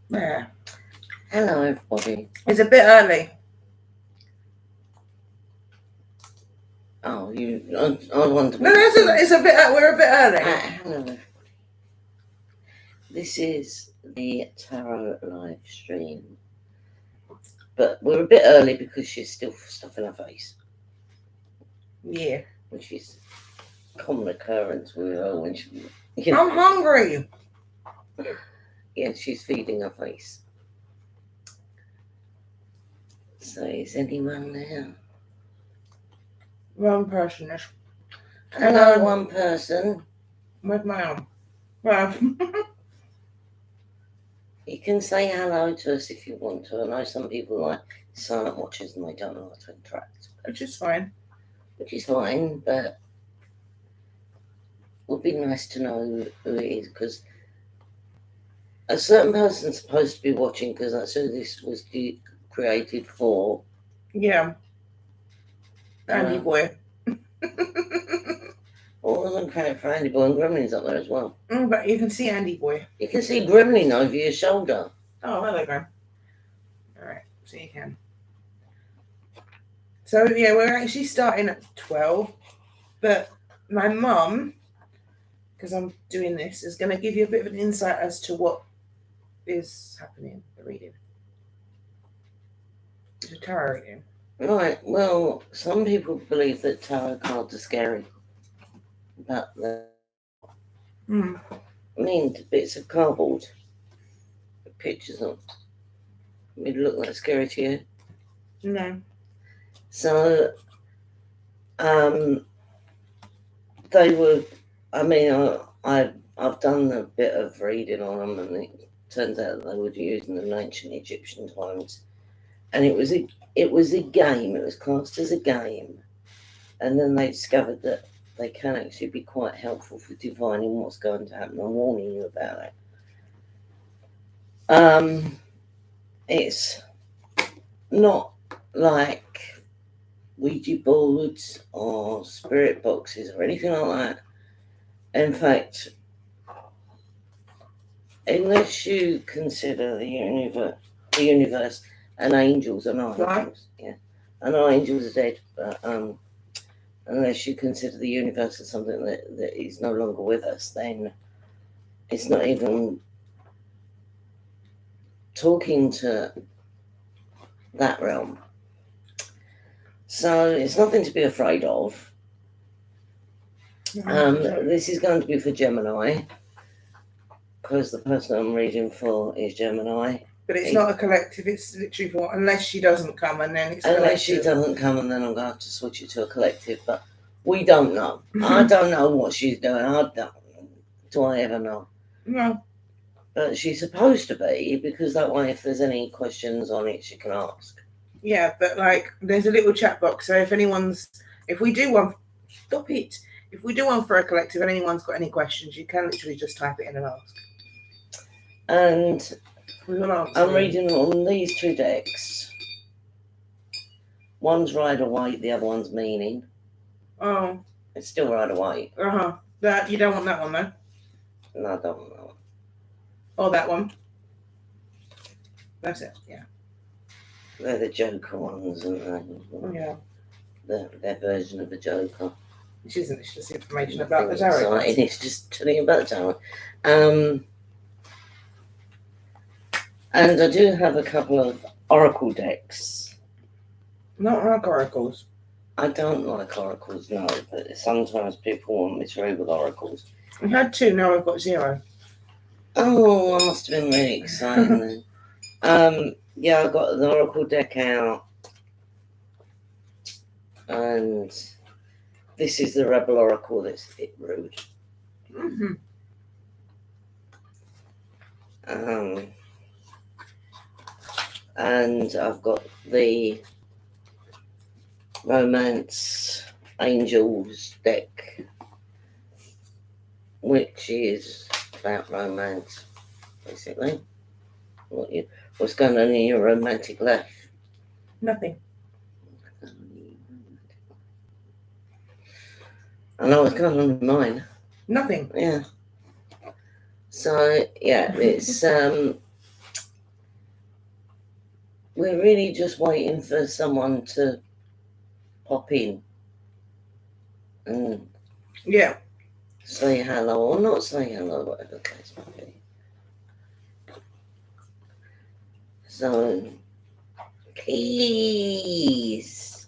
Yeah. Hello, everybody. It's a bit early. Oh, I want to No, be. it's a bit. We're a bit early. Hello, everybody. This is the Tarot live stream, but we're a bit early because she's still stuffing her face, Yeah. which is a common occurrence with her when she. I'm hungry. Yeah, she's feeding her face. So, is anyone there? One person is. Hello, one person. With my arm. Well. You can say hello to us if you want to. I know some people like silent watchers and they don't know how to interact. Which is fine. Which is fine, but it would be nice to know who it is because a certain person's supposed to be watching because that's who this was created for. Yeah. Andy boy. All of them created for Andy Boy and Gremlin's up there as well. But you can see Andy boy. You can see Gremlin over your shoulder. Oh, there they go. Alright, so you can. So yeah, we're actually starting at 12, but my mum, because I'm doing this, is going to give you a bit of an insight as to what is happening. The reading. It's a tarot reading. Right, well, some people believe that tarot cards are scary, but they're not. I mean, bits of cardboard with pictures on. Would it look that scary to you? No. So, they were. I mean, I've done a bit of reading on them, and it turns out they were used in the ancient Egyptian times, and it was a game. It was classed as a game, and then they discovered that they can actually be quite helpful for divining what's going to happen and warning you about it. It's not like Ouija boards or spirit boxes or anything like that. In fact, unless you consider the universe and angels are not angels, yeah, I know angels are dead, but unless you consider the universe as something that is no longer with us, then it's not even talking to that realm. So it's nothing to be afraid of. This is going to be for Gemini because the person I'm reading for is Gemini. But it's not a collective, it's literally for unless she doesn't come and then it's unless she doesn't come and then I'm going to have to switch it to a collective, but we don't know. I don't know what she's doing. Do I ever know? No. But she's supposed to be because that way if there's any questions on it she can ask. Yeah, but like there's a little chat box, so if we do one, stop it. If we do one for a collective and anyone's got any questions, you can literally just type it in and ask. And I'm reading on these two decks. One's Rider-Waite, the other one's Meaning. Oh. It's still Rider-Waite. That you don't want that one though? No, I don't want that one. Oh, that one. That's it, yeah. They're the Joker ones, and yeah. Their version of the Joker. Which isn't, it's just information about the tarot. It's just telling you about the tarot. And I do have a couple of oracle decks. Not like oracles. I don't like oracles, no, but sometimes people want me to read with oracles. We had 2, now I've got 0. Oh, I must have been really exciting then. Yeah, I got the oracle deck out. And this is the Rebel Oracle that's a bit rude. And I've got the Romance Angels deck, which is about romance, basically. What's going on in your romantic life? Nothing. I know what's going on in mine. Nothing. Yeah. So yeah, it's we're really just waiting for someone to pop in and Yeah. say hello or not say hello, whatever the case may be. So, please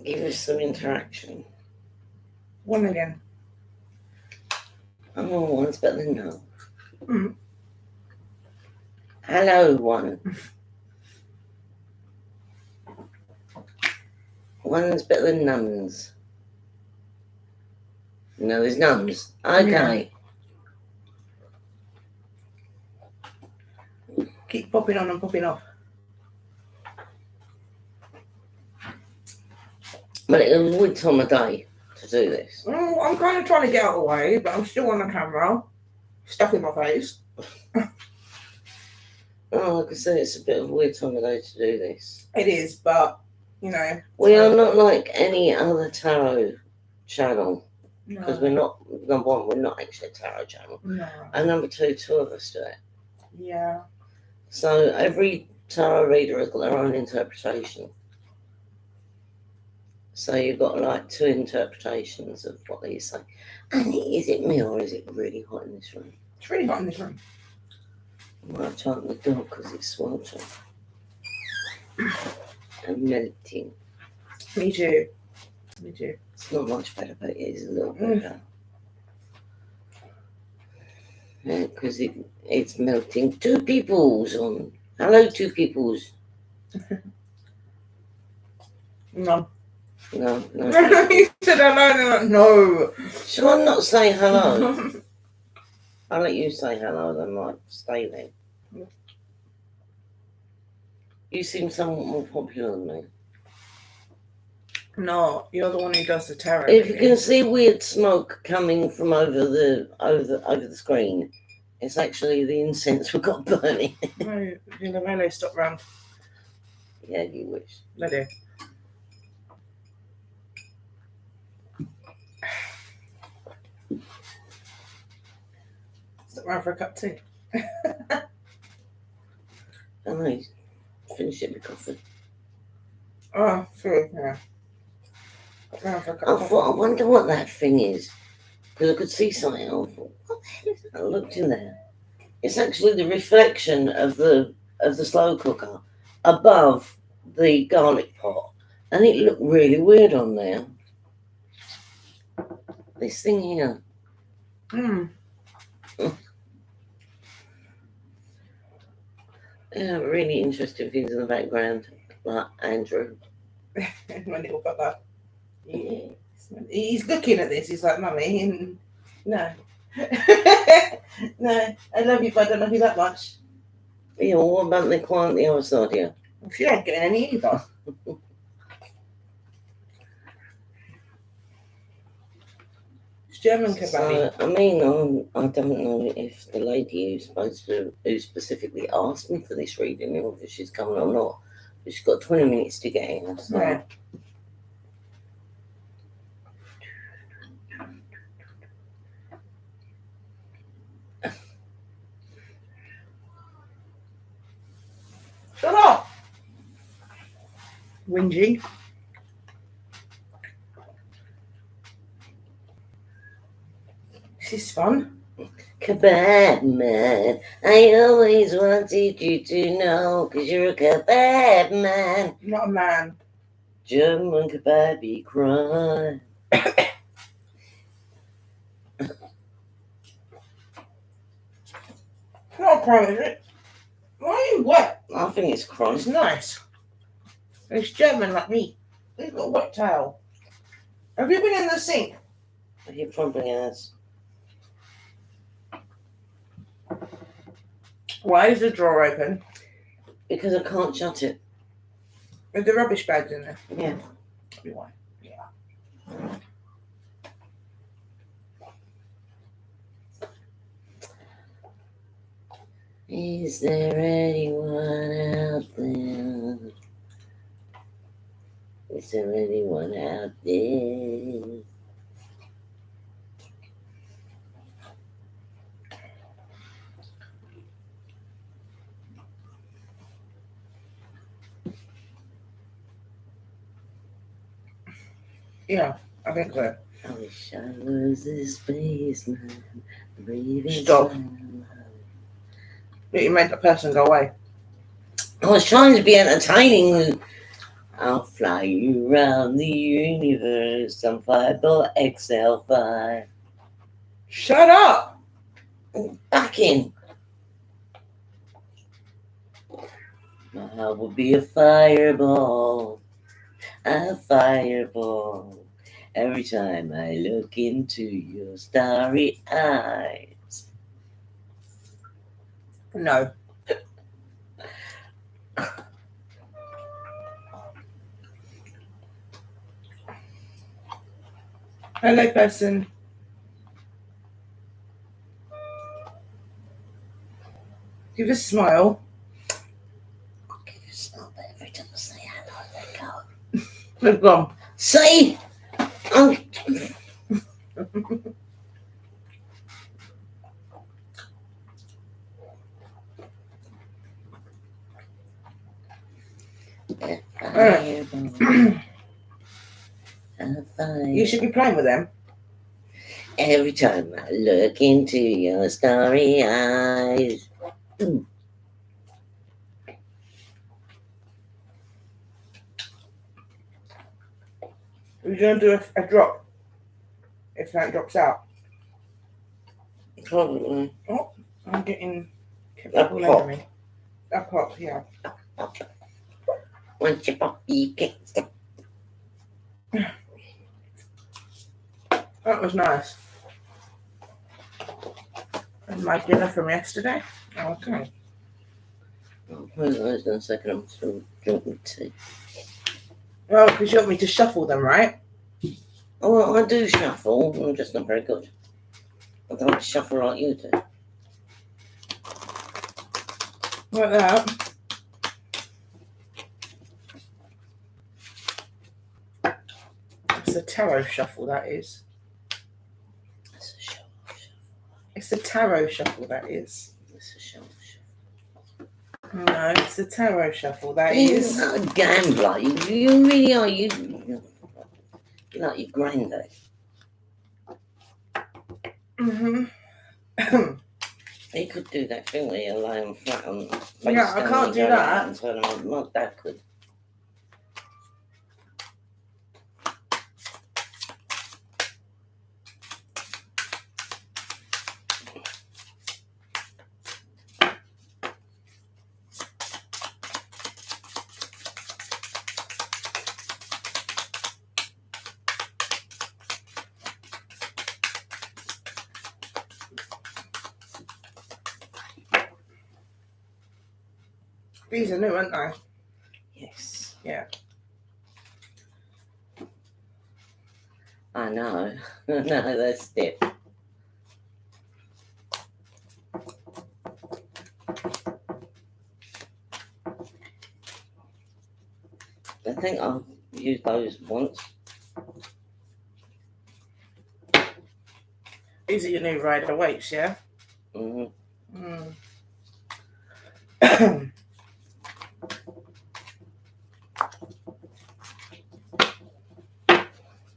give us some interaction. One again. Oh, one's better than no. Mm. Hello, one. One's better than nuns. No, there's nuns. Okay. Keep popping on and popping off. But it was a weird time of day to do this. Oh, I'm kind of trying to get out of the way, but I'm still on the camera. Stuff in my face. Oh, like I said, it's a bit of a weird time of day to do this. It is, but, you know. We are not like any other tarot channel. Because No. we're not, number one, we're not actually a tarot channel. No. And number two of us do it. Yeah. So every tarot reader has got their own interpretation. So you've got like two interpretations of what they say. And is it me or is it really hot in this room? It's really hot in this room. I might have to open the door because it's sweltering. And melting. Me too. Me too. It's not much better, but it is a little better. Because it's melting. Two peoples on. Hello, two peoples. No. No. You said hello and I'm like, no. Shall I not say hello? I'll let you say hello, then I might stay there. You seem somewhat more popular than me. No, you're the one who does the tarot. If you can see weird smoke coming from over the screen, it's actually the incense we've got burning. No, the relay stop round. Yeah, you wish. I do. Stop round for a cup of tea. And I finish it with coffee. Oh, true, yeah. Round for a cup of I coffee. wonder what that thing is. Because I could see something. I thought, what the hell is that? I looked in there. It's actually the reflection of the slow cooker above the garlic pot. And it looked really weird on there. This thing here. Yeah, really interesting things in the background, like Andrew. My little brother. Yeah. He's looking at this. He's like, Mummy, and no. No, I love you, but I don't love you that much. Yeah, well, what about the quiet on the other side here? She ain't getting any either. It's German kebab. So, I mean, I don't know if the lady who specifically asked me for this reading, or if she's coming or not. But she's got 20 minutes to get in. So. Yeah. Shut up! Whingy. This is fun. Kebab man, I always wanted you to know, 'cause you're a kebab man. Not a man. German kebabby cry. Not a crime, is it? Why are you wet? I think it's crying. It's nice. It's German like me. He's got a wet towel. Have you been in the sink? He probably has. Why is the drawer open? Because I can't shut it. With the rubbish bags in there? Yeah. That'd be why. Yeah. Is there anyone out there? Is there anyone out there? Yeah, I think so. I wish I was a spaceman, breathing Stop. slow. But you made the person go away. I was trying to be entertaining. I'll fly you around the universe on 5XL5. Shut up! Back in. My heart will be a fireball. A fireball. Every time I look into your starry eyes. No. Hello, person. Give a smile. I'll give you a smile every time I say hello. Let go. They've gone. See? You should be playing with them. Every time I look into your starry eyes. We're going to do a drop. If that drops out. Probably. Oh, I'm getting A all pop. over me. A pop, yeah. Once you pop, you get stuck. That was nice. And my dinner from yesterday. Okay. Hold on a second, I'm still drinking tea. Well, because you want me to shuffle them, right? Oh, well, I do shuffle, I'm just not very good. I don't shuffle like you do. Like that. It's a tarot shuffle, that is. It's a shuffle. It's a tarot shuffle, that is. It's a shuffle. No, it's a tarot shuffle, that You're is. not a gambler. You really are. You're like your granddad. He could do that thing where you lay him flat on face Yeah, I down can't and do go that. out and turn him on. My dad could. These are new, aren't they? Yes. Yeah. I know. No, that's stiff. I think I've used those once. These are your new Rider weights, yeah? Mm-hmm.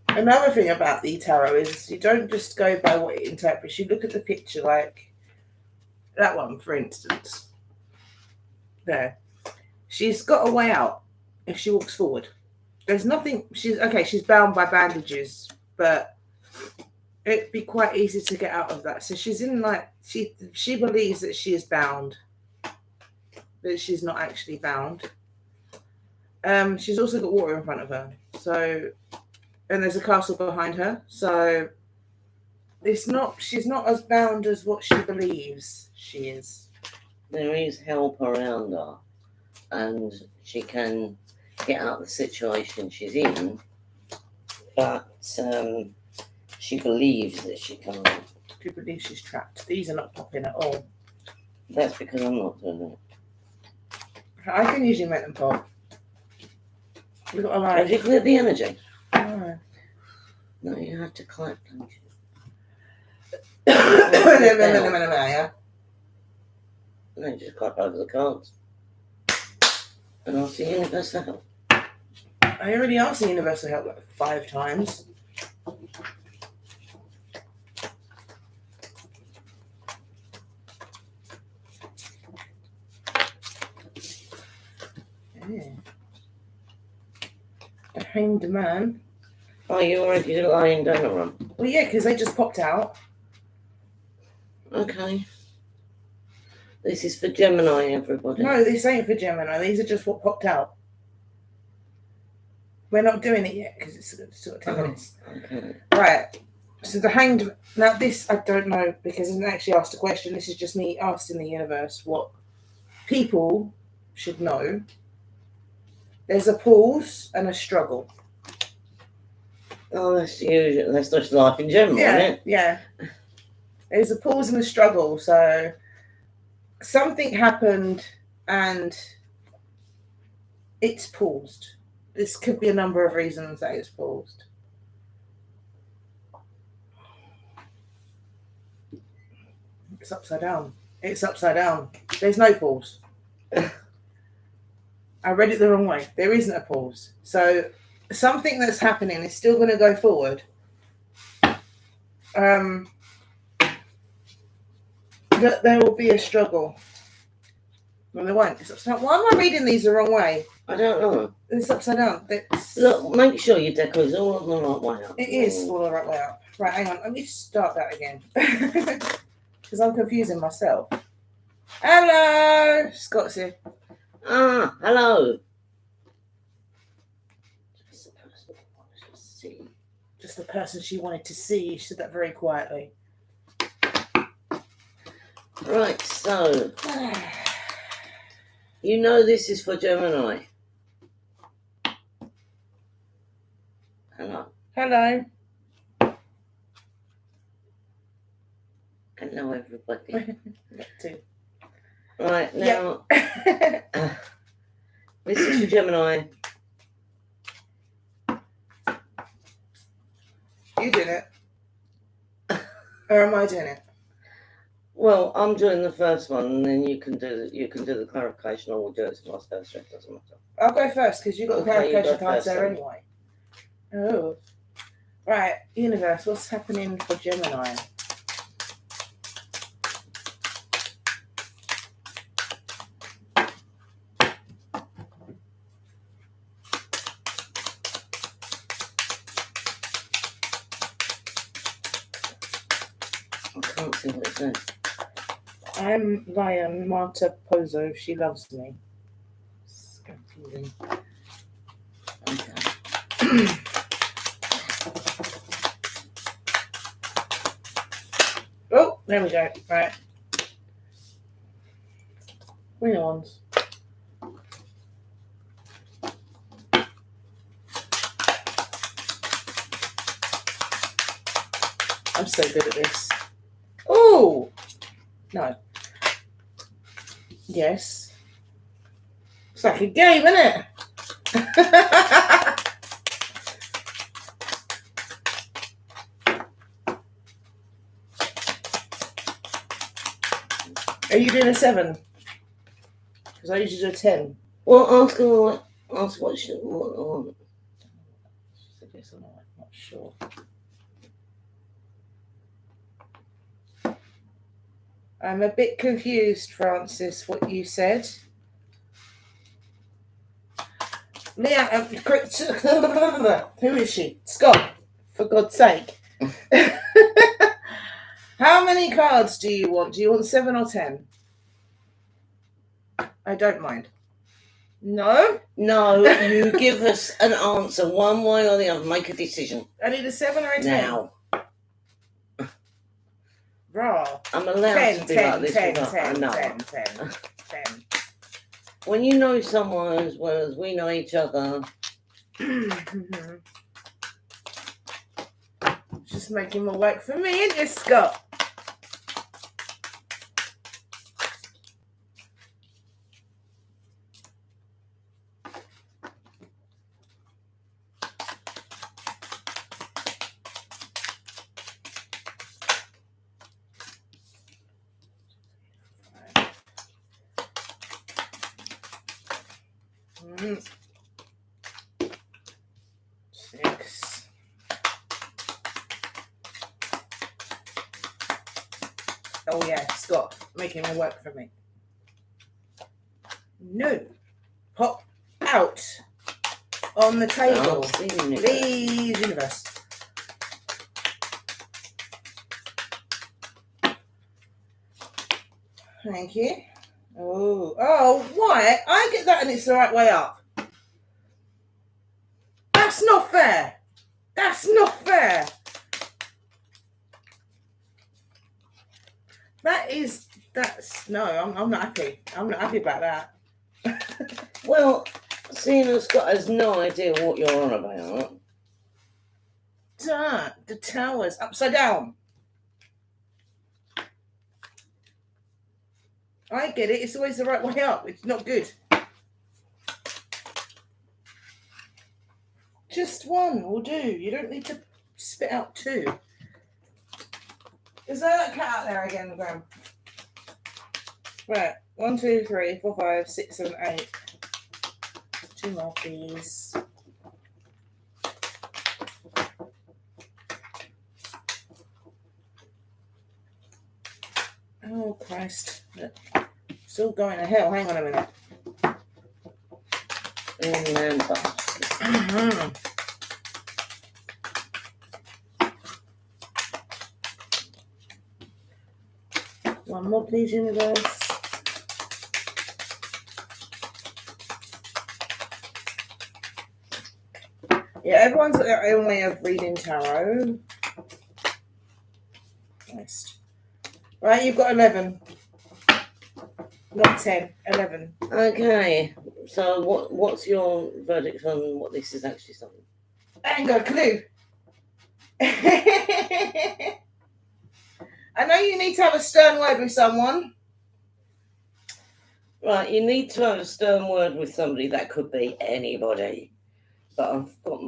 Another thing about the tarot is you don't just go by what it interprets. You look at the picture, like that one, for instance. There. She's got a way out if she walks forward. There's nothing. She's bound by bandages, but it'd be quite easy to get out of that. So she's in she believes that she is bound, but she's not actually bound. She's also got water in front of her. So, and there's a castle behind her. So she's not as bound as what she believes she is. There is help around her, and she can get out of the situation she's in, but she believes that she can't. She believes she's trapped. These are not popping at all. That's because I'm not doing it. I can usually make them pop. Look at my Have you cleared the energy? No. No, you have to clap, don't you? Yeah. No, just clap over the cards. And I'll see you in the best help. I already asked the universe for help like 5 times. Yeah. The Hanged Man. Oh, you already lying down a run. Well, yeah, because they just popped out. Okay. This is for Gemini, everybody. No, this ain't for Gemini. These are just what popped out. We're not doing it yet because it's sort of 10 minutes. Okay. Right. So the Hanged. Now this I don't know because I didn't actually ask a question. This is just me asking the universe what people should know. There's a pause and a struggle. Oh, that's usual. That's just life in general, isn't it? Yeah. There's a pause and a struggle. So something happened and it's paused. This could be a number of reasons that it's paused. It's upside down. It's upside down. There's no pause. I read it the wrong way. There isn't a pause. So something that's happening is still going to go forward. That there will be a struggle. Well, there won't. It's upside down. Why am I reading these the wrong way? I don't know. It's upside down. Look, make sure your deco is all on the right way up. It is all the right way up. Right, hang on. Let me start that again. Because I'm confusing myself. Hello! Scott's here. Ah, hello. Just the person I wanted to see. Just the person she wanted to see. She said that very quietly. Right, so you know this is for Gemini. Hello. Hello. Hello, everybody. Two. Right, now, Yep. this is for Gemini. You doing it? Or am I doing it? Well, I'm doing the first one, and then you can do the clarification, or we'll do it vice versa. It doesn't matter. I'll go first because you've got the Okay, you clarification go cards first there then. anyway. Oh. Right, universe, what's happening for Gemini? I can't see what it says. I'm Lion Marta Pozo. She loves me. It's confusing. Okay. Oh, there we go. Right. Queen of Wands. I'm so good at this. Oh! No. Yes. It's like a game, isn't it? Are you doing a 7? Because I usually do a 10. Well, ask what she want. Yes or no, I'm not sure. I'm a bit confused, Francis, what you said. Leah, who is she? Scott, for God's sake. How many cards do you want? Do you want 7 or 10? I don't mind. No? No, you give us an answer one way or the other. Make a decision. I need a 7 or a 10? Now. Raw. I'm allowed 10, to be 10, like this. 10, without- 10, I know. 10, 10, 10. When you know someone as well as we know each other, Just making more work for me, isn't it, Scott? Oh yeah, Scott, making it work for me. No. Pop out on the table. Please, universe. Thank you. Oh, why? I get that and it's the right way up. That's not fair. That's not fair. No, I'm not happy. I'm not happy about that. Well, seeing as Scott has no idea what you're on about. The tower's upside down. I get it. It's always the right way up. It's not good. Just one will do. You don't need to spit out two. Is there that cat out there again, Graham? Right. 1, 2, 3, 4, 5, 6, 7, 8. 2 more, please. Oh, Christ. Still going to hell. Hang on a minute. One more, please, universe. Yeah, everyone's got their own way of reading tarot. Nice. Right, you've got 11. Not 10, 11. Okay, so what's your verdict on what this is actually saying? I ain't got a clue. I know you need to have a stern word with someone. Right, you need to have a stern word with somebody. That could be anybody. But I've got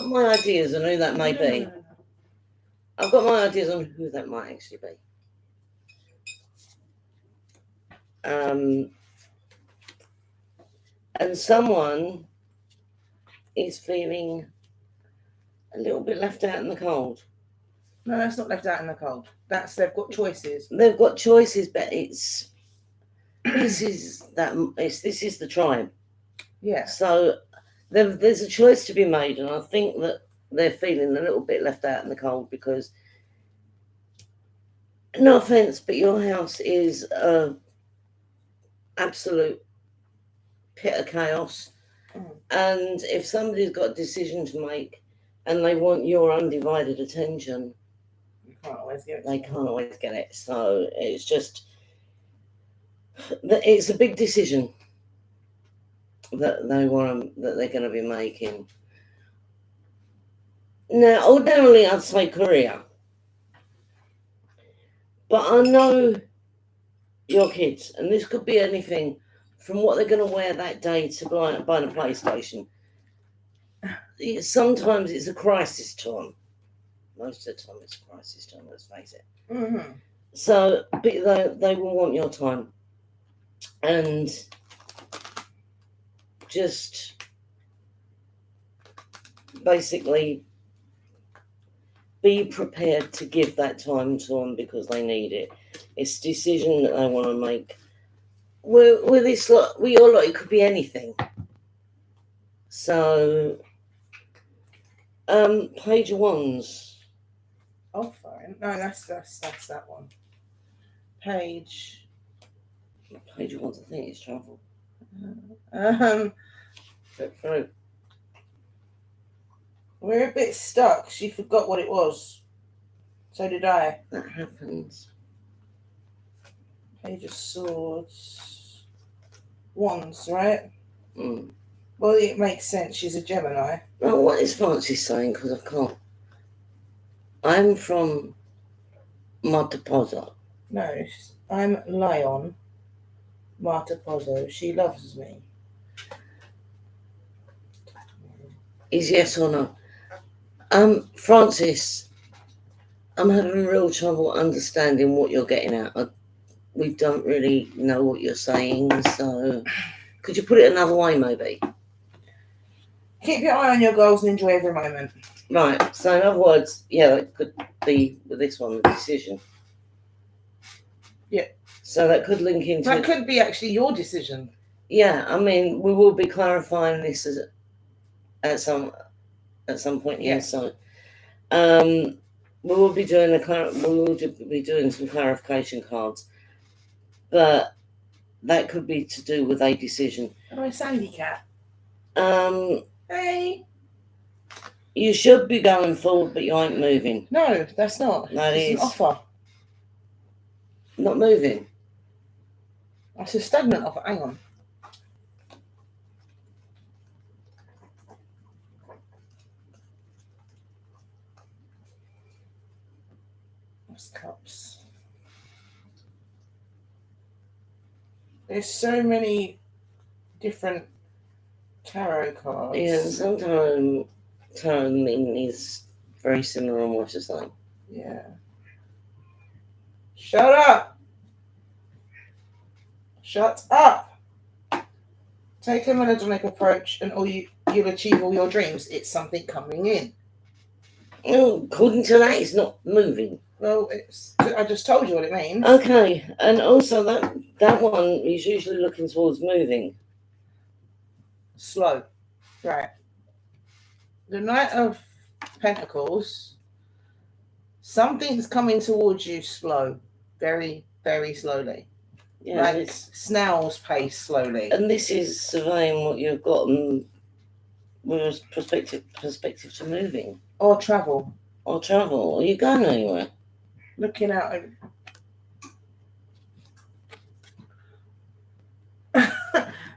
my ideas on who that may be. I've got my ideas on who that might actually be. And someone is feeling a little bit left out in the cold. No, that's not left out in the cold. They've got choices. They've got choices, but this is the tribe. Yeah. So there's a choice to be made, and I think that they're feeling a little bit left out in the cold because, no offense, but your house is a absolute pit of chaos. And if somebody's got a decision to make and they want your undivided attention, they can't always get it. So it's just, it's a big decision that they're going to be making. Now, ordinarily I'd say career, but I know your kids, and this could be anything from what they're going to wear that day to buying a PlayStation. Sometimes it's a crisis time. Most of the time it's a crisis time, let's face it. Mm-hmm. So they will want your time. And just basically be prepared to give that time to them because they need it. It's a decision that they want to make. With this lot, with your lot, it could be anything. So, page of wands. Oh, fine. No, that's that one. Page of wands. I think it's travel. Flip through. We're a bit stuck. She forgot what it was. So did I. That happens. Page of swords. Wands, right? Mm. Well, it makes sense. She's a Gemini. Well, what is Francis saying? Because I can't. I'm from Mata Pozzo. No, I'm Lion. Mata Pozzo. She loves me. Is yes or no? Francis, I'm having real trouble understanding what you're getting at. We don't really know what you're saying, so could you put it another way, maybe? Keep your eye on your goals and enjoy every moment. Right, so in other words, yeah, it could be with this one, the decision. So that could link into That could be actually your decision. Yeah, I mean, we will be clarifying this at some point Yeah. here. So, we will be doing some clarification cards, but that could be to do with a decision. Oh, Sandy Cat. Hey. You should be going forward, but you ain't moving. No, that's not. That it's is an offer. Not moving. That's a stagnant offer. Hang on. What's cups? There's so many different tarot cards. Yeah, sometimes tarot meaning is very similar on what it's like. Yeah. Shut up. Shut up. Take a monogenic approach and you'll achieve all your dreams. It's something coming in. Well, according to that, it's not moving. Well, I just told you what it means. Okay, and also that one is usually looking towards moving. Slow. Right. The Knight of Pentacles, something's coming towards you slow. Very, very slowly. Yeah, like snail's pace slowly. And this is surveying what you've got with perspective to moving. Or travel. Are you going anywhere? Looking out.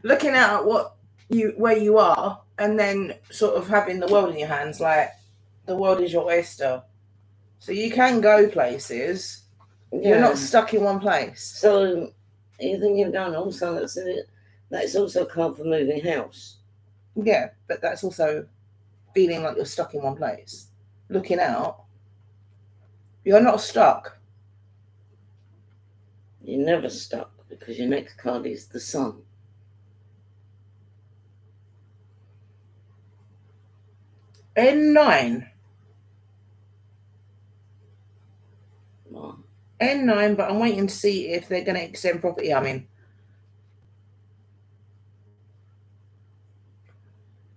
Looking out at where you are, and then sort of having the world in your hands, like the world is your oyster. So you can go places. Yeah. You're not stuck in one place. So you think you've done also that's also a card for moving house. Yeah, but that's also feeling like you're stuck in one place. Looking out. You're not stuck. You're never stuck because your next card is the Sun. N9. What? N9, but I'm waiting to see if they're going to extend property I'm in.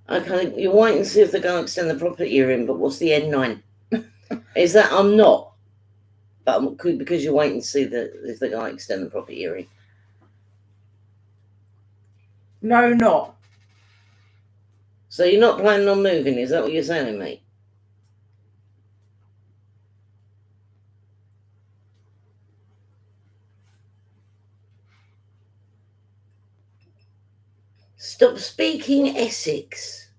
Okay, you're waiting to see if they're going to extend the property you're in, but what's the N9? Is that I'm not? But because you're waiting to see if they're going to extend the property you're in. No, not. So you're not planning on moving, is that what you're saying, mate? Stop speaking Essex.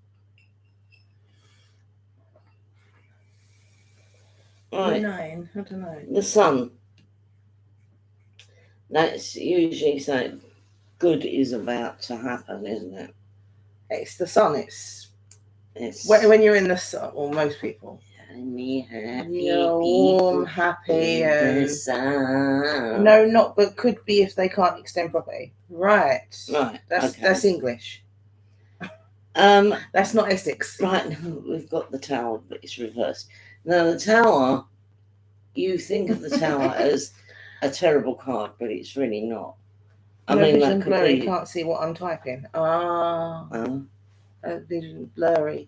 Right. 9, I don't know. The Sun. That's usually saying good is about to happen, isn't it? It's the Sun. It's when you're in the sun, or most people. You're warm, happy, and the sun. No, not, but could be if they can't extend property. Right. That's English. That's not Essex. Right, no, we've got the Tower, but it's reversed. Now the Tower, you think of the Tower as a terrible card, but it's really not. I mean, vision blurry. Can't see what I'm typing. Vision blurry.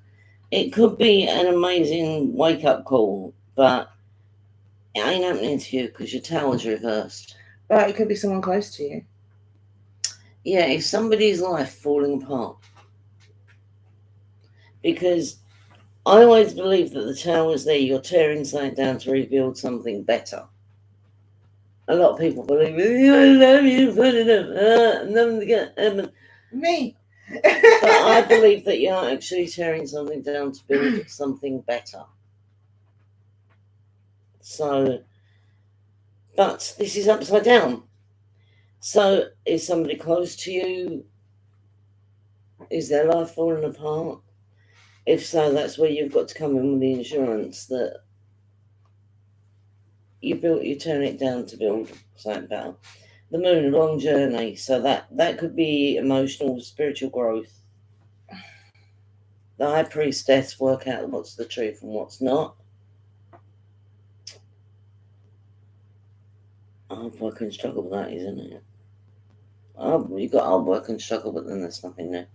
It could be an amazing wake-up call, but it ain't happening to you because your Tower's reversed. But it could be someone close to you. Yeah, it's somebody's life falling apart. Because I always believe that the Tower's there, you're tearing something down to rebuild something better. A lot of people believe, I love you, put it up, nothing to get. Me. But I believe that you're actually tearing something down to build something better. So, but this is upside down. So, is somebody close to you? Is their life falling apart? If so, that's where you've got to come in with the insurance that you turn it down to build something better. The Moon, a long journey, so that could be emotional, spiritual growth. The High Priestess, work out what's the truth and what's not. hard work and struggle with that, isn't it? Oh, you got hard work and struggle, but then there's nothing there.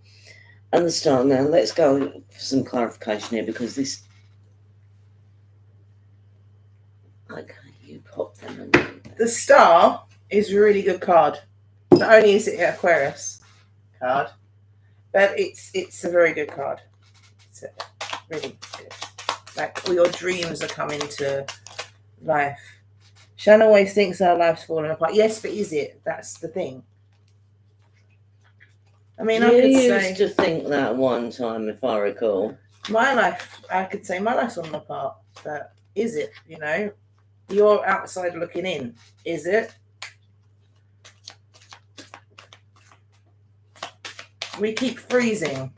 And the star. Now let's go for some clarification here, because this. Okay, you pop them. And The star is a really good card. Not only is it an Aquarius card, but it's a very good card. It's really good. Like, all your dreams are coming to life. Shan always thinks our life's falling apart. Yes, but is it? That's the thing. I mean, I could say to think that one time, if I recall. my life, I could say my life's falling apart, but is it? You know, you're outside looking in. Is it? We keep freezing.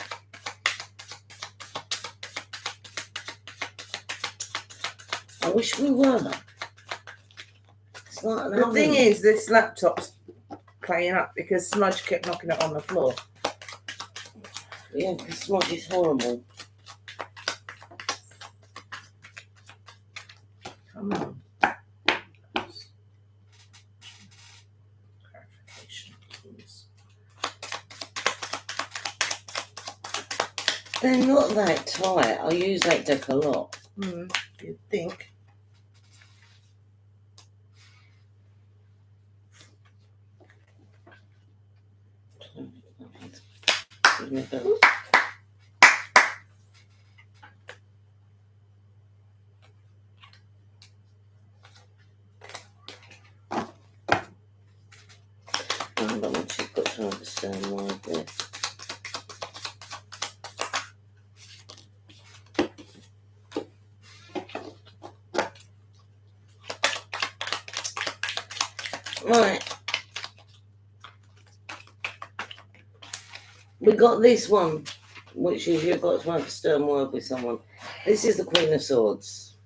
I wish we were. It's like The thing is, this laptop's playing up because Smudge kept knocking it on the floor. Yeah, because smudge is horrible. Come on. Clarification, please. They're not that tight. I use that deck a lot. You'd think. But once you've got to understand why this. Right. We got this one, which is you've got to have a stern word with someone. This is the Queen of Swords.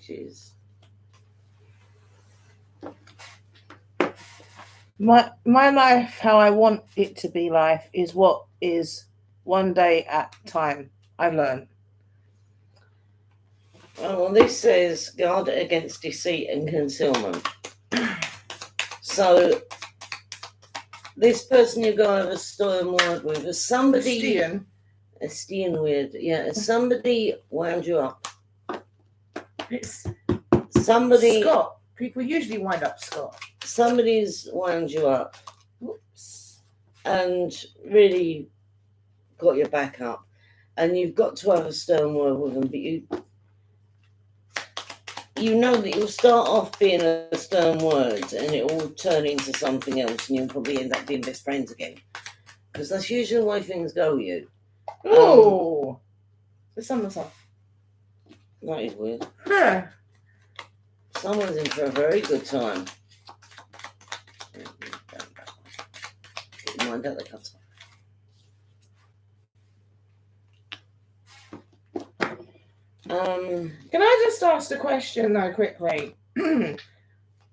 She's My life, how I want it to be life, is what is one day at a time. I've learned. oh, well, this says guard against deceit and concealment. So this person you go over stern word with is somebody. Estian weird, yeah. Somebody wound you up. It's Somebody. Scott. People usually wind up Scott. Somebody's wound you up Whoops. and really got your back up, and you've got to have a stern word with them, but you know that you'll start off being a stern word and it will turn into something else, and you'll probably end up being best friends again, because that's usually the way things go with you. Oh, the summer song. That is weird. Huh. Someone's in for a very good time. Mind out the cutter. Can I just ask a question though, quickly?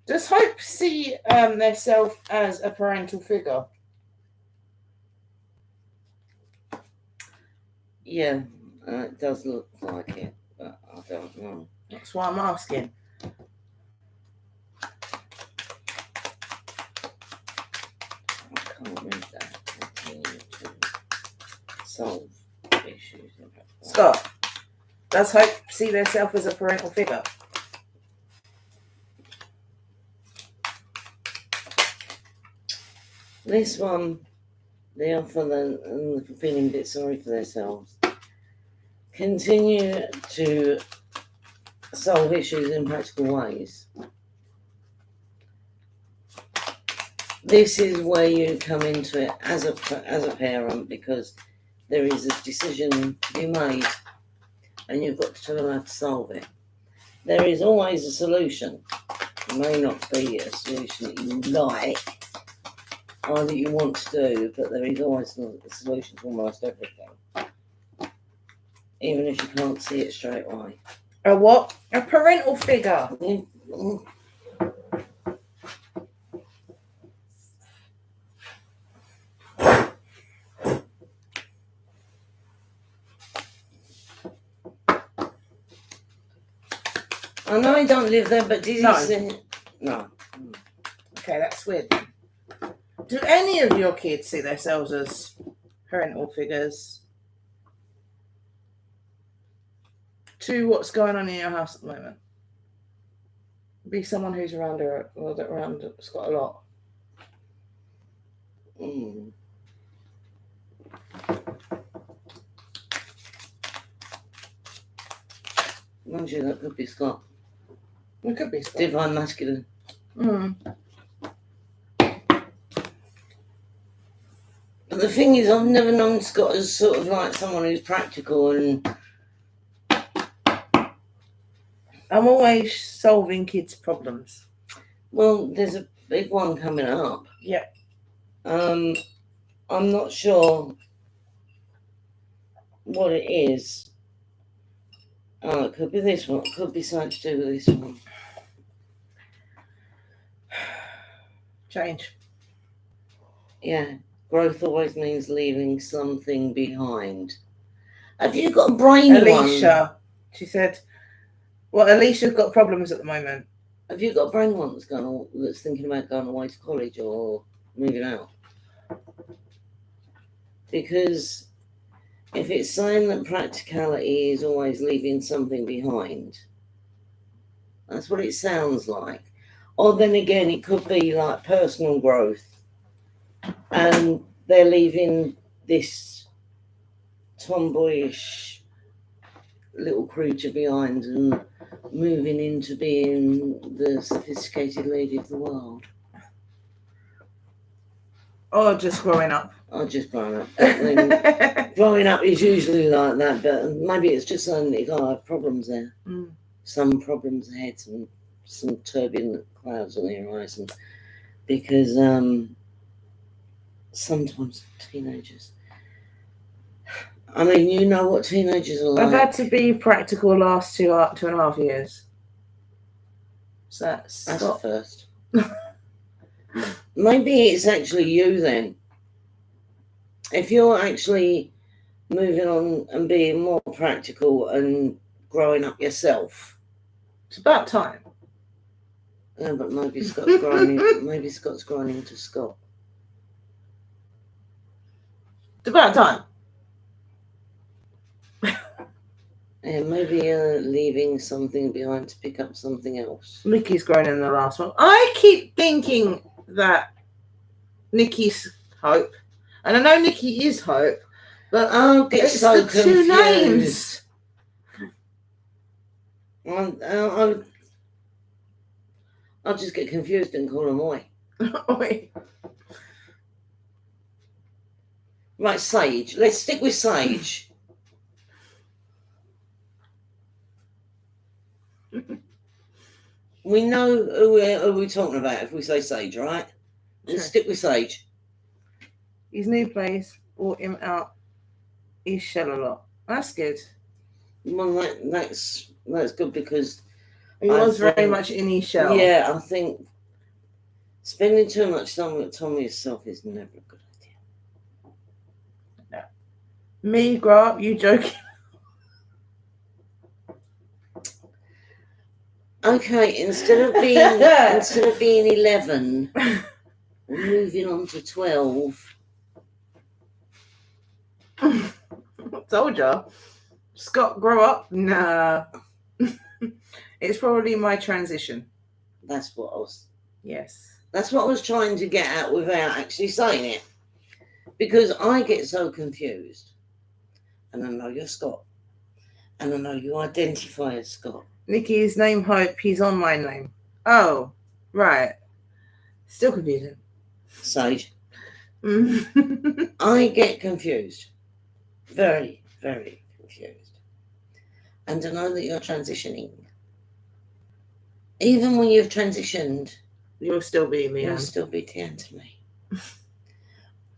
Does Hope see herself as a parental figure? Yeah, it does look like it, but I don't know. That's why I'm asking. I can't read that. Continue to solve issues. Scott, does Hope see herself as a parental figure? This one, they offer them feeling a bit sorry for themselves. Continue to solve issues in practical ways. This is where you come into it as a parent, because there is a decision to be made and you've got to tell them how to solve it. There is always a solution. It may not be a solution that you like or that you want to do, but there is always a solution to almost everything, even if you can't see it straight away. A what? A parental figure. I know I don't live there, but did you No. say no? Okay, that's weird. Do any of your kids see themselves as parental figures to what's going on in your house at the moment? Be someone who's around her, or that around Scott a lot. Mm. Mind you, that could be Scott. It could be Scott. Divine masculine. Mm. But the thing is, I've never known Scott as sort of like someone who's practical and I'm always solving kids' problems. well, there's a big one coming up. Yeah. I'm not sure what it is. Oh, it could be this one. It could be something to do with this one. Change. Yeah. Growth always means leaving something behind. Have you got a brain Alicia. She said, well, Alicia's got problems at the moment. Have you got a brain one that's thinking about going away to college or moving out? Because if it's saying that practicality is always leaving something behind, that's what it sounds like. Or then again, it could be like personal growth, and they're leaving this tomboyish little creature behind and moving into being the sophisticated lady of the world. Or just growing up. Or just growing up. I mean, growing up is usually like that, but maybe it's just saying that you got to have problems there. Mm. Some problems ahead, some turbulent clouds on the horizon. Because sometimes teenagers, I mean, you know what teenagers are like. I've had to be practical last 2.5 years. So that's the first. Maybe it's actually you then. If you're actually moving on and being more practical and growing up yourself. It's about time. Yeah, but maybe Scott's growing into Scott. It's about time. And maybe leaving something behind to pick up something else. Nikki's grown in the last one. I keep thinking that Nikki's Hope. And I know Nikki is Hope, but I'll get it's so the two confused. names. I'll just get confused and call them Oi. Oi. Right, Sage. Let's stick with Sage. We know who we're talking about if we say Sage, right? Let's stick with Sage. His new place brought him out his shell a lot. That's good. Well, that's good because he was very much in his shell. Yeah, I think spending too much time with yourself is never a good idea. No. Me, grow up, you joking. Okay, instead of being 11, we're moving on to 12. I told you. Scott, grow up? Nah. It's probably my transition. That's what I was. Yes. That's what I was trying to get at without actually saying it. Because I get so confused. And I know you're Scott. And I know you identify as Scott. Nikki's name Hope, he's on my name. Oh, right. Still confusing. Sage. I get confused. Very, very confused. And to know that you're transitioning. Even when you've transitioned, you'll still be me. You'll still be Tian to me.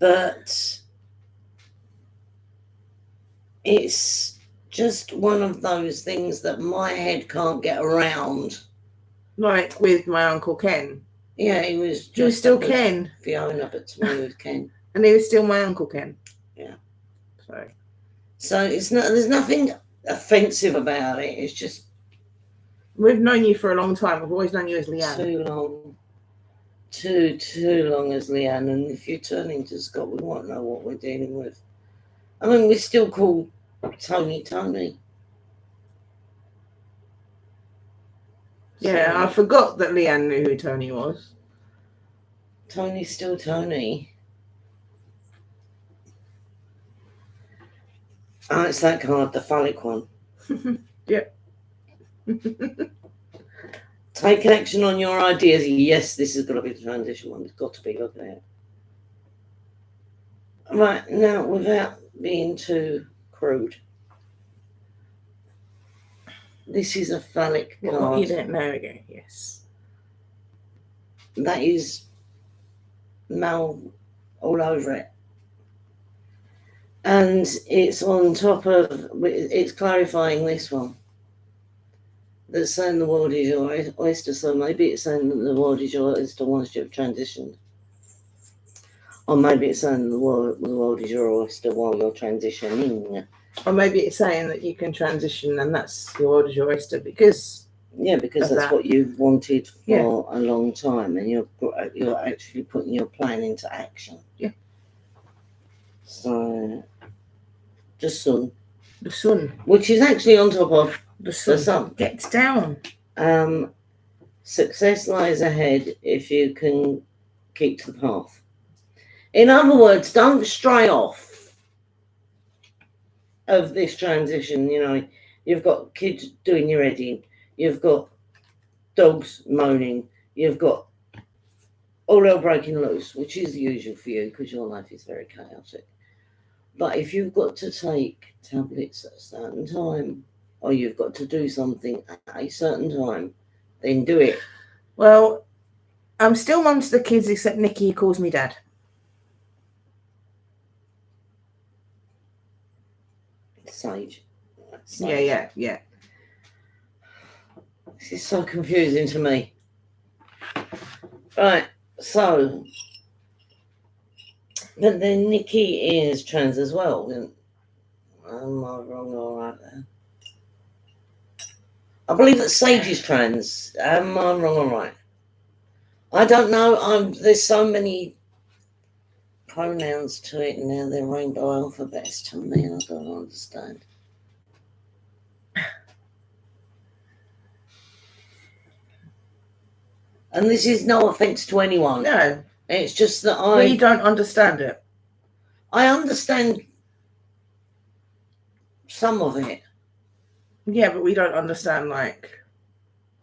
But it's just one of those things that my head can't get around. Like with my Uncle Ken. Yeah, he was still Ken. Fiona, but to me he was Ken. And he was still my Uncle Ken. Yeah. So it's not. There's nothing offensive about it. It's just we've known you for a long time. I've always known you as Leanne. Too long. too long as Leanne, and if you're turning to Scott, we won't know what we're dealing with. I mean, we're still called Tony. Yeah, So, I forgot that Leanne knew who Tony was. Tony's still Tony. Oh, it's that card, the phallic one. Yep. Take action on your ideas. Yes, this has got to be the transition one. It's got to be. Look at it. Right, now, without being too crude, this is a phallic card. What you don't know again, yes. That is Mal all over it. And it's on top of, it's clarifying this one. That's saying the world is your oyster, so maybe it's saying that the world is your oyster once you've transitioned. Or maybe it's saying the world is your oyster while you're transitioning. Or maybe it's saying that you can transition and that's your world is your oyster because... Yeah, because that's what you've wanted for a long time, and you're actually putting your plan into action. Yeah. So, the sun. The sun. Which is actually on top of the sun. Gets down. Success lies ahead if you can keep to the path. In other words, don't stray off of this transition. You know, you've got kids doing your head in. You've got dogs moaning. You've got all hell breaking loose, which is the usual for you because your life is very chaotic. But if you've got to take tablets at a certain time, or you've got to do something at a certain time, then do it. Well, I'm still mum to the kids, except Nikki calls me dad. Sage. Yeah. This is so confusing to me. Right, so, but then Nikki is trans as well. Am I wrong or right there? I believe that Sage is trans. Am I wrong or right? I don't know. There's so many pronouns to it now. They're rainbow alphabets to me. I don't understand. And this is no offence to anyone. No. It's just that We don't understand it. I understand some of it. Yeah, but we don't understand, like,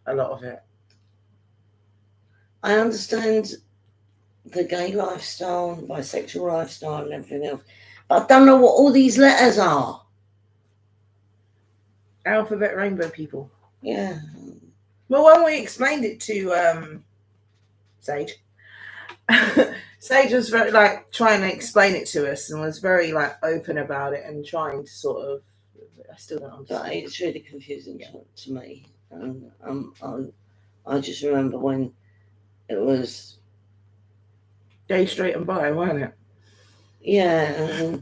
a lot of it. I understand the gay lifestyle, bisexual lifestyle and everything else. But I don't know what all these letters are. Alphabet rainbow people. Yeah. Well, when we explained it to Sage, Sage was very, like, trying to explain it to us and was very, like, open about it and trying to sort of, I still don't understand. But it's really confusing to me. I just remember when it was... Gay, straight and bi, wasn't it? Yeah.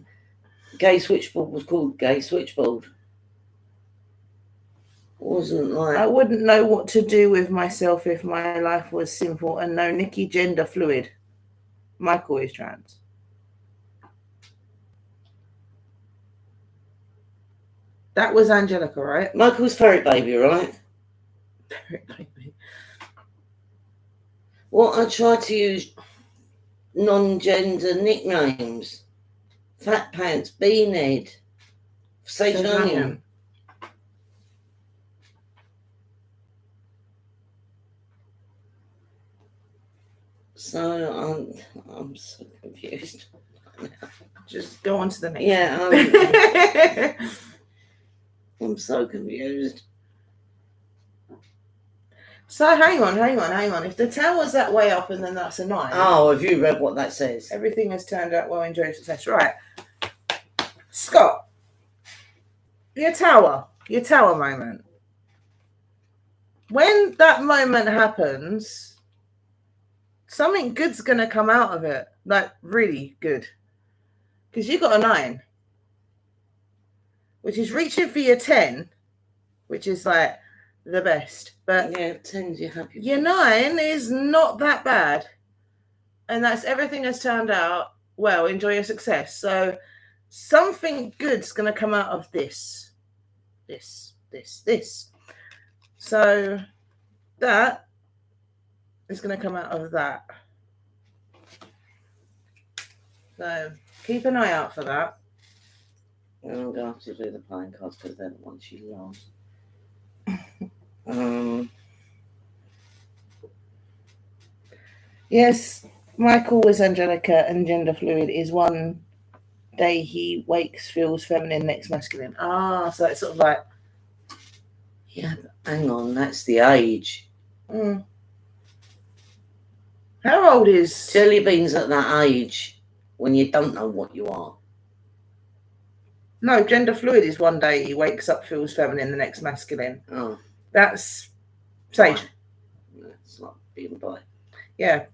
Gay Switchboard was called Gay Switchboard. Wasn't like... I wouldn't know what to do with myself if my life was simple and no Nikki gender fluid. Michael is trans. That was Angelica, right? Michael's Ferret Baby, right? Ferret Baby. Well, I try to use non-gender nicknames. Fat Pants, Beanhead, Sage Onion. So I'm so confused. Just go on to the next. Yeah, I'm so confused. So hang on. If the tower's that way up and then that's a 9. Oh, have you read what that says? Everything has turned out well, enjoy success. Right. Scott. Your tower moment. When that moment happens, something good's gonna come out of it. Like really good. Because you got a 9. Which is reaching for your 10, which is like the best. But yeah, 10's you're happy. Your 9 is not that bad. and that's everything has turned out well. Enjoy your success. So something good's going to come out of this. So that is going to come out of that. So keep an eye out for that. And I'm going to have to do the playing cards because they're the ones you love. Yes, Michael was Angelica and gender fluid is one day he wakes, feels feminine, next masculine. So it's sort of like... Yeah, but hang on, that's the age. How old is... Jelly beans at that age when you don't know what you are. No, gender fluid is one day he wakes up, feels feminine, the next masculine. Oh. That's Sage. It's like being bi. Yeah.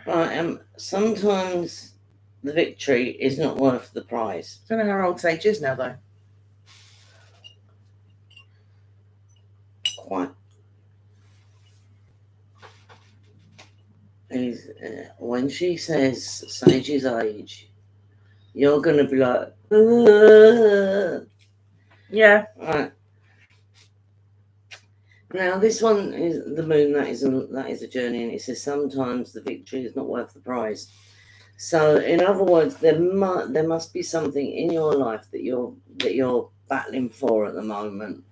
Right, sometimes the victory is not worth the prize. I don't know how old Sage is now, though. Quite. When she says Sage's age, you're going to be like, Yeah. Right. Now this one is the moon. That is a journey, and it says sometimes the victory is not worth the prize. So, in other words, there must be something in your life that you're battling for at the moment,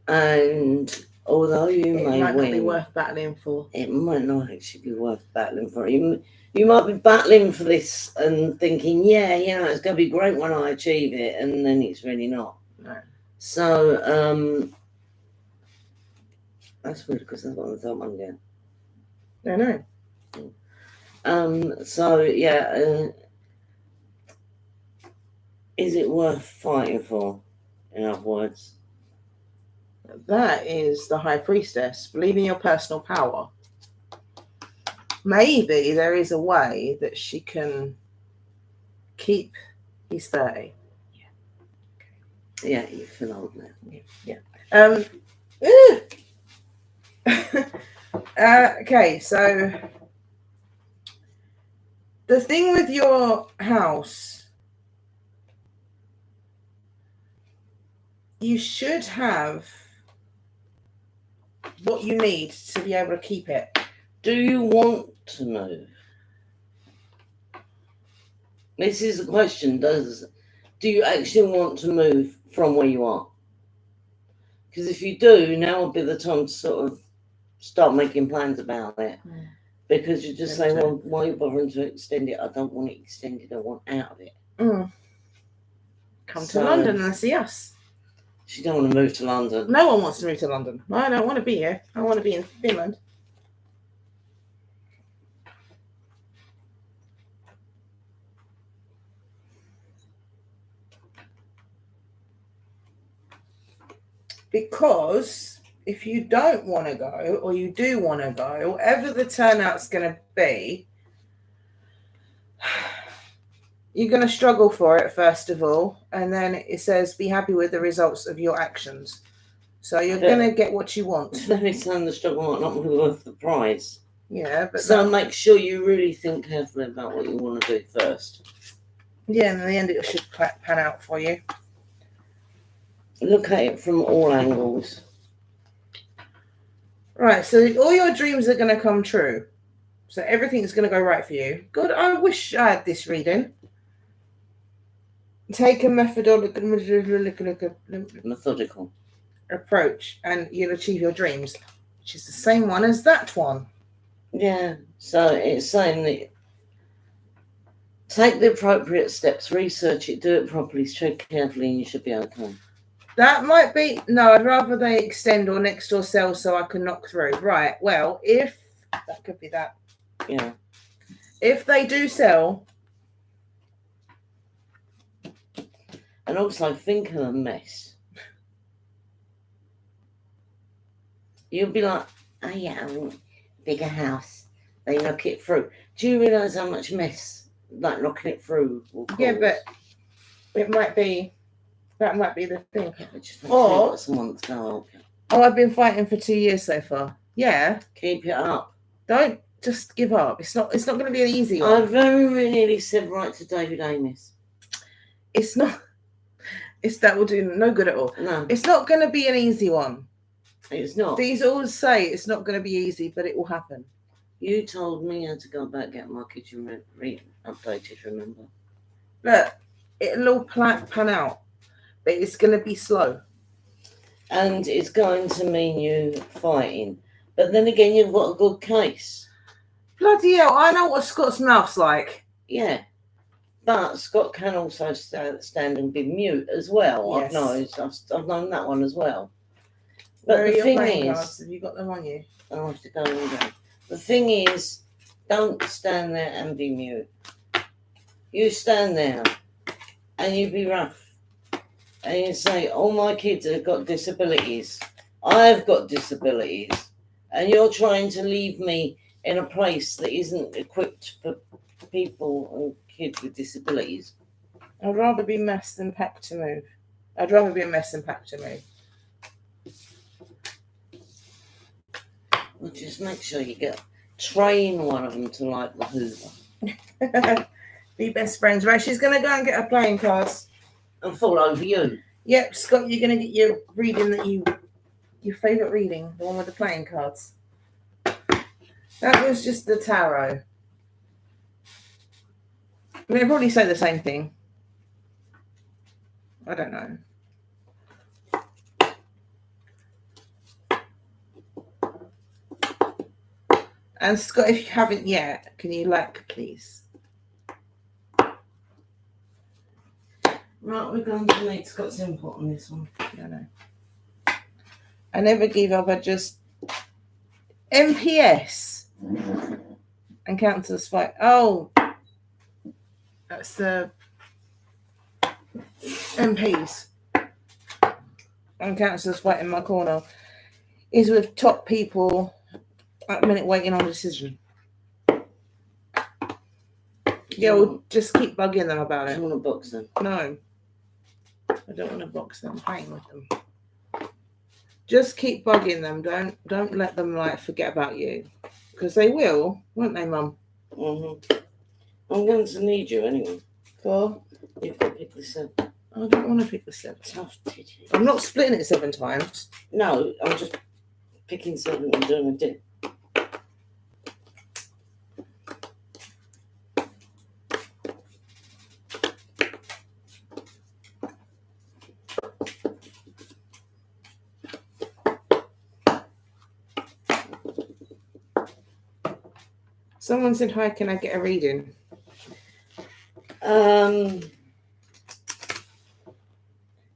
and although you may might win, not be worth battling for. It might not actually be worth battling for. You might be battling for this and thinking, yeah, it's going to be great when I achieve it, and then it's really not. No. So, that's weird because that's what I thought one again. I know. So, yeah, is it worth fighting for, in other words? That is the High Priestess. Believe in your personal power. Maybe there is a way that she can keep his 30. Yeah, you feel old now. Yeah. Okay, so the thing with your house, you should have what you need to be able to keep it. Do you want to move? This is the question. Do you actually want to move from where you are? Because if you do, now would be the time to sort of start making plans about it. Because you just say, well, why are you bothering to extend it? I don't want it extended. I want out of it. Come to London and see us. She don't want to move to London. No one wants to move to London. I don't want to be here. I want to be in Finland. Because if you don't want to go, or you do want to go, whatever the turnout's going to be, you're going to struggle for it, first of all. And then it says, be happy with the results of your actions. So you're going to get what you want. Every time the struggle might not be worth the prize. Yeah. But so make sure you really think carefully about what you want to do first. Yeah, and in the end it should pan out for you. Look at it from all angles. Right, so all your dreams are going to come true. So everything's going to go right for you. God, I wish I had this reading. Take a methodical approach and you'll achieve your dreams, which is the same one as that one. Yeah, so it's saying that take the appropriate steps, research it, do it properly, tread carefully, and you should be okay. That might be... No, I'd rather they extend or next door sell so I can knock through. Right, well, if... That could be that. Yeah. If they do sell... And also, think of a mess. You'll be like, oh yeah, I want a bigger house. They knock it through. Do you realise how much mess, like, knocking it through will cause? Yeah, but it might be... That might be the thing. Or someone that's going to help you. Oh, I've been fighting for 2 years so far. Yeah. Keep it up. Don't just give up. It's not going to be an easy one. I very nearly said right to David Amis. It's not. It's that will do no good at all. No, It's not going to be an easy one. it's not. These always say it's not going to be easy, but it will happen. You told me I had to go back and get my kitchen updated, remember? Look, it'll all pan out, but it's going to be slow. And it's going to mean you fighting. But then again, you've got a good case. Bloody hell, I know what Scott's mouth's like. Yeah. But Scott can also stand and be mute as well. Yes. I've known that one as well. Where But are the your thing playing is, cards? Have you got them on you? I'll have to go and go. The thing is, don't stand there and be mute. You stand there and you be rough. And you say, all my kids have got disabilities. I've got disabilities. And you're trying to leave me in a place that isn't equipped for people and kids with disabilities. I'd rather be mess than packed to move. I'd rather be a mess than packed to move. Well, just make sure you train one of them to like the Hoover. Be best friends. Right, she's going to go and get her playing cards. And fall over you. Yep, Scott, you're going to get your reading your favourite reading, the one with the playing cards. That was just the tarot. They probably say the same thing. I don't know. And Scott, if you haven't yet, can you like, please? Right, we're going to make Scott's input on this one. I know. I never give up. I just MPS and Council of Spite. Oh, that's the MPs and Council of Spite in my corner is with top people at a minute waiting on a decision. Yeah, we'll just keep bugging them about I it. don't want to box them. No, I don't want to box them. I'm playing with them. Just keep bugging them. Don't let them like forget about you, because they will, won't they, Mum? Mm-hmm. I'm going to need you anyway. For You've got to pick this up. I don't want to pick the 7. Tough titty. I'm not splitting it 7 times. No, I'm just picking 7 and doing a dip. Someone said, "Hi, can I get a reading?"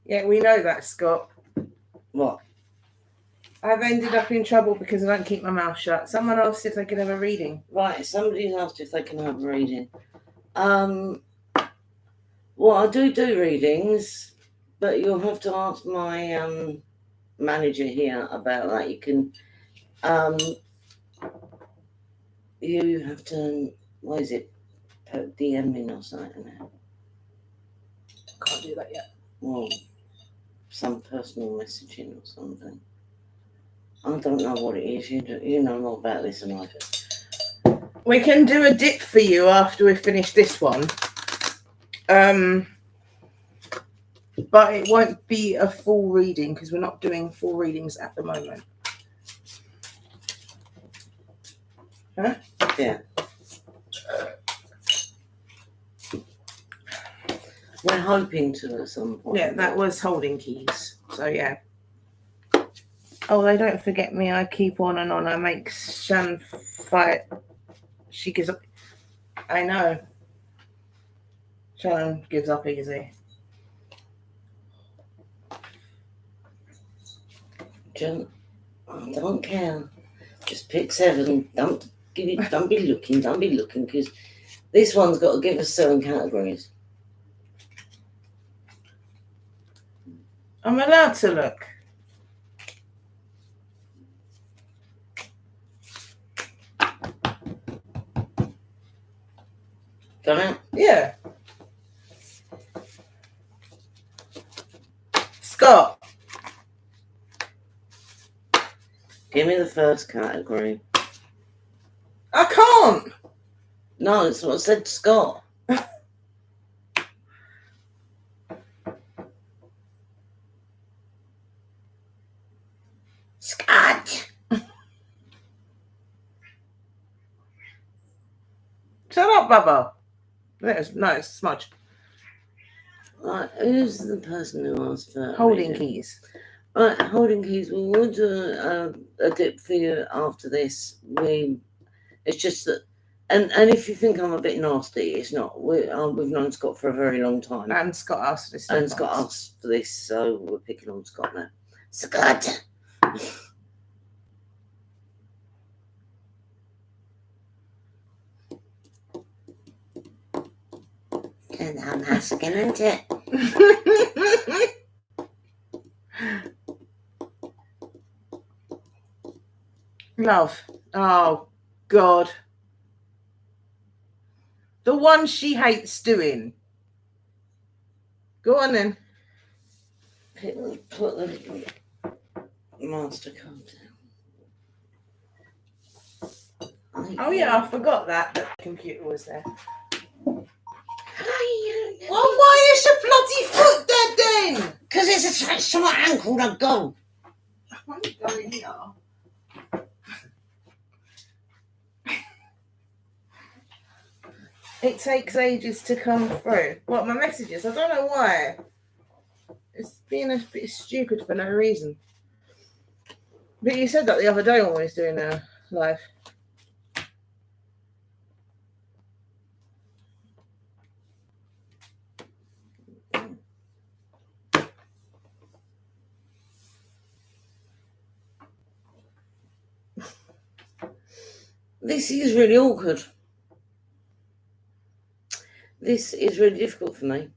Yeah, we know that, Scott. What? I've ended up in trouble because I don't keep my mouth shut. Someone else said they could have a reading. Right, somebody's asked if they can have a reading. Well, I do readings, but you'll have to ask my manager here about that. You can, you have to, what is it, put DM in or something now. Can't do that yet. Well, some personal messaging or something. I don't know what it is. You know more about this than I do. We can do a dip for you after we finish this one. But it won't be a full reading because we're not doing full readings at the moment. Huh? Yeah. We're hoping to at some point. Yeah, that was holding keys. So yeah. Oh, they don't forget me. I keep on and on. I make Shan fight. She gives up. I know. Shannon gives up easy. I don't care. Just pick 7. Don't be looking, because this one's got to give us 7 categories. I'm allowed to look. Got it? Yeah. Scott. Give me the first category. No, that's what I said to Scott. Scott! Shut up, Bubba. No, it's Smudge. Right, who's the person who asked for Holding reading? keys. Right, holding keys. We will do a dip for you after this. It's just that, and if you think I'm a bit nasty, it's not. We've known Scott for a very long time, And Scott asked this. and Scott asked for this, so we're picking on Scott now. Scott. And I'm asking, isn't it? Love. Oh, God. The one she hates doing. Go on then. Put the MasterCard down. Oh, yeah, I forgot that the computer was there. Well, Well, why is your bloody foot dead then? because it's attached to my ankle, now go. I'm going here. It takes ages to come through. What, my messages? I don't know why. It's being a bit stupid for no reason. But you said that the other day when we was doing a live. This is really awkward. This is really difficult for me.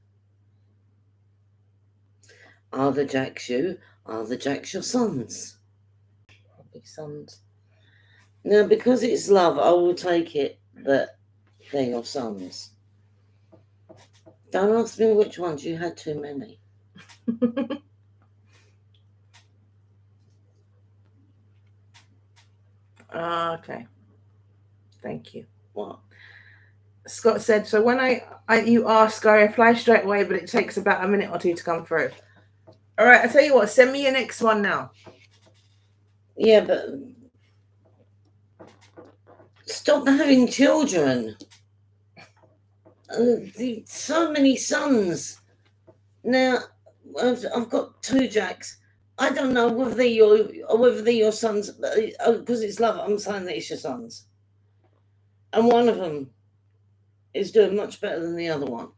Are the Jacks you? Are the Jacks your sons? Probably sons. Now, because it's love, I will take it that they're your sons. Don't ask me which ones. You had too many. Okay. Thank you. What? Scott said, so when you ask, I reply straight away, but it takes about a minute or two to come through. All right, I tell you what, send me your next one now. Yeah, but stop having children. So many sons. Now, I've got 2 Jacks. I don't know whether they're your sons, because it's love. I'm saying that it's your sons, and one of them is doing much better than the other one.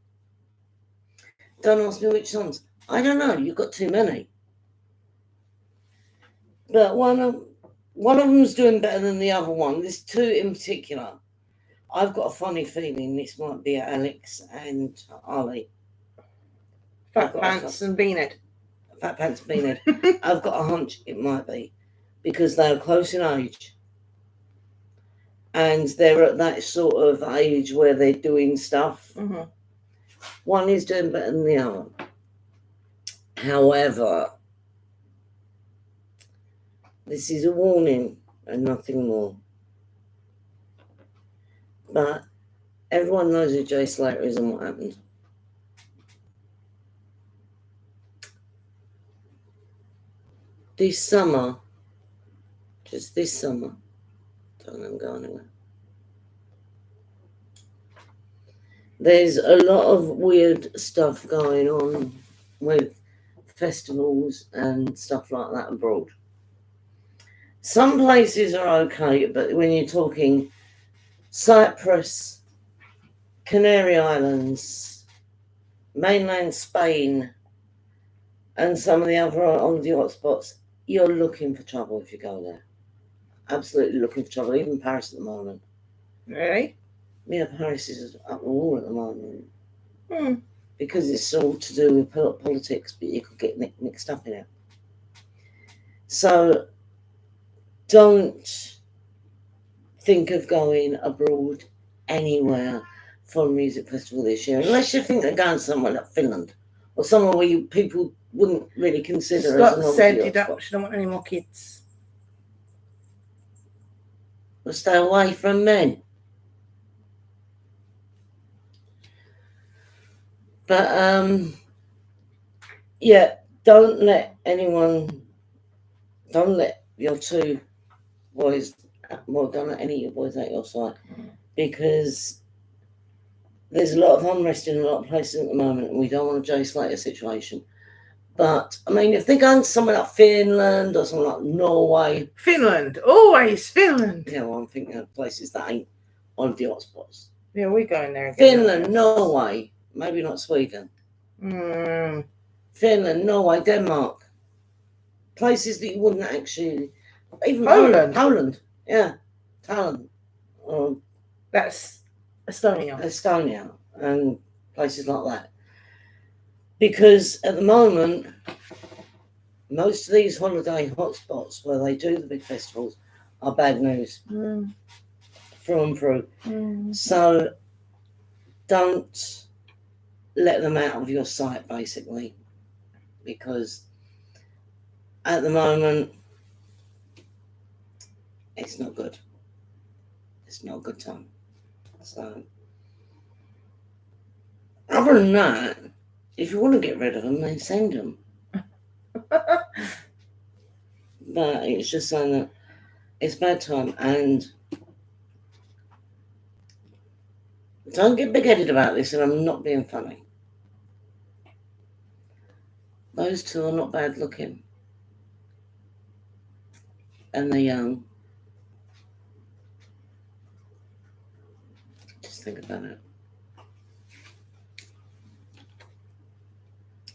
Don't ask me which sons. I don't know. You've got too many, but one of them's doing better than the other one. There's 2 in particular. I've got a funny feeling this might be Alex and Ollie. Fat Pants and Beanhead. Fat Pants Beanhead. I've got a hunch it might be, because they're close in age. And they're at that sort of age where they're doing stuff. Mm-hmm. One is doing better than the other. However, this is a warning and nothing more. But everyone knows who Jay Slater is and what happened. This summer, just this summer, don't let them go anywhere. There's a lot of weird stuff going on with festivals and stuff like that abroad. Some places are okay, but when you're talking Cyprus, Canary Islands, mainland Spain, and some of the other on the hotspots, you're looking for trouble if you go there. Absolutely looking for trouble, even Paris at the moment. Really? Yeah, Paris is up the wall at the moment. Hmm. Because it's all to do with politics, but you could get mixed up in it. So don't think of going abroad anywhere for a music festival this year, unless you think they're going somewhere like Finland or somewhere where people wouldn't really consider. Scott said you don't want any more kids. Well, stay away from men. But yeah, don't let your two boys, well, don't let any of your boys out your side, because there's a lot of unrest in a lot of places at the moment, and we don't want a Jay Slater situation. But I mean, if they're going somewhere like Finland or something like Norway, Finland, always Finland. yeah, well, I'm thinking of places that ain't on the hotspots. Yeah, we're going there again. Finland, Norway, maybe not Sweden. Finland, Norway, Denmark, places that you wouldn't actually, even Poland, yeah, Poland, that's Estonia, and places like that. Because at the moment, most of these holiday hotspots where they do the big festivals are bad news through and through. So don't let them out of your sight, basically, because at the moment it's not good. It's not a good time. So other than that, if you want to get rid of them, then send them. But it's just saying that it's bad time, and don't get big-headed about this, and I'm not being funny. Those two are not bad looking, and they're young. Just think about it.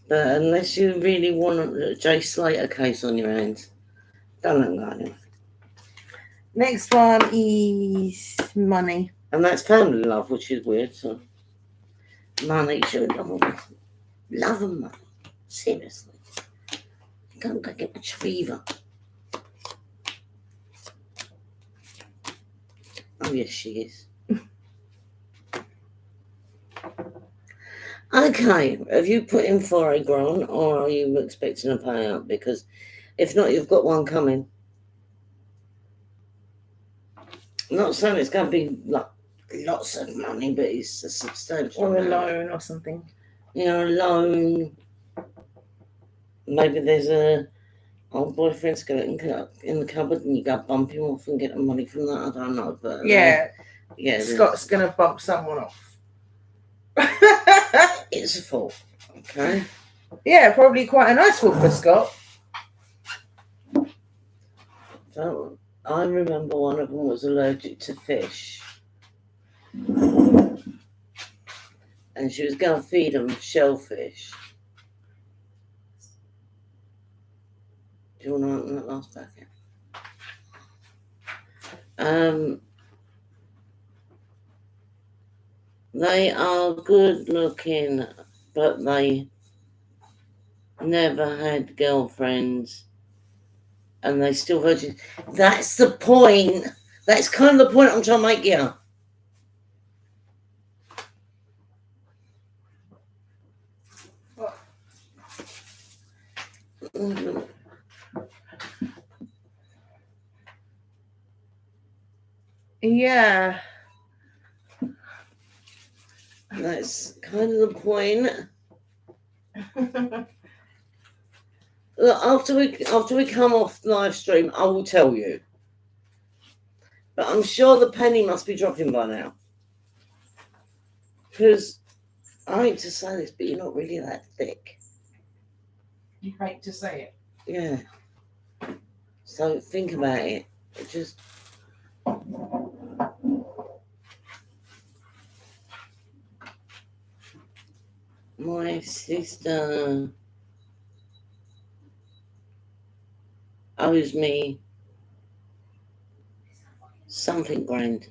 But unless you really want a Jay Slater case on your hands, don't let them go anywhere. Next one is money. And that's family love, which is weird. So, money, you should love them. Love them, money. Seriously. Don't go get much fever. Oh, yes, she is. Okay, have you put in for a grant, or are you expecting a payout? Because if not, you've got one coming. I'm not saying it's going to be like lots of money, but it's a substantial or a amount. loan or something. A loan. Maybe there's a old boyfriend skeleton in the cupboard, and you go bump him off and get the money from that. I don't know, but yeah, Scott's going to bump someone off. It's a fault, okay? Yeah, probably quite a nice fault for Scott. I remember one of them was allergic to fish, and she was going to feed him shellfish. Do you want to open that last packet? They are good looking, but they never had girlfriends, and they still virgins. That's the point. That's kind of the point I'm trying to make here. Yeah. That's kind of the point. Look, after we come off live stream, I will tell you. But I'm sure the penny must be dropping by now. Because I hate to say this, but you're not really that thick. You hate to say it. Yeah. So think about it. Just my sister owes me something grand.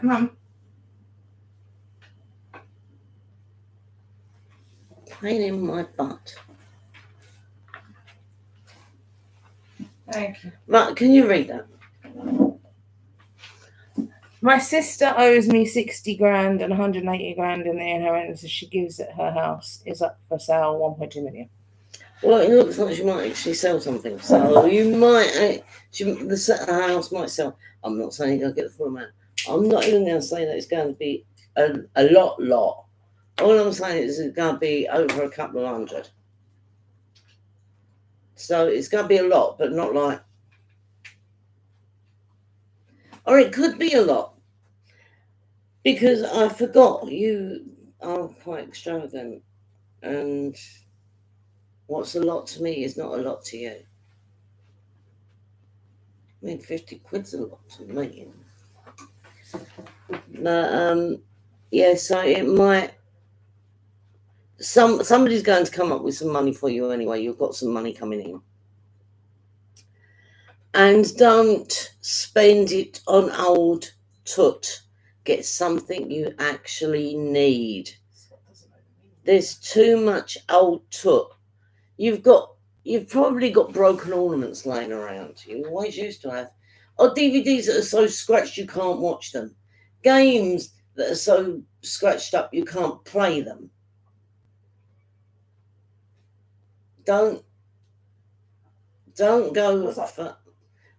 Mum. Pain in my butt. Thank you. Right, can you read that? My sister owes me 60 grand and 180 grand in the inheritance she gives at her house is up for sale 1.2 million. Well, it looks like she might actually sell something. So you might, the house might sell. I'm not saying you're going to get the full amount. I'm not even going to say that it's going to be a lot. All I'm saying is it's going to be over a couple of hundred. So it's going to be a lot, but not like, or it could be a lot. Because I forgot you are quite extravagant, and what's a lot to me is not a lot to you. I mean, 50 quid's a lot to me. But yeah, so it might. Somebody's going to come up with some money for you anyway. You've got some money coming in, and don't spend it on old tut. Get something you actually need. There's too much old tut. You've probably got broken ornaments lying around. You always used to have. Or DVDs that are so scratched you can't watch them. Games that are so scratched up you can't play them. Don't go for.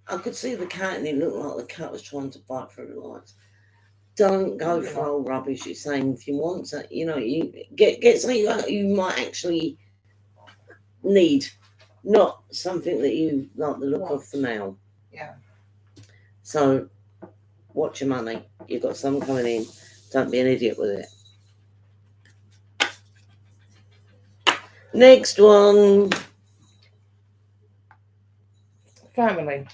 I could see the cat and it looked like the cat was trying to bite through the lights. Don't go for old rubbish. You're saying if you want to, you get something you might actually need, not something that you like the look of for now. Yeah. So watch your money. You've got some coming in. Don't be an idiot with it. Next one. Family.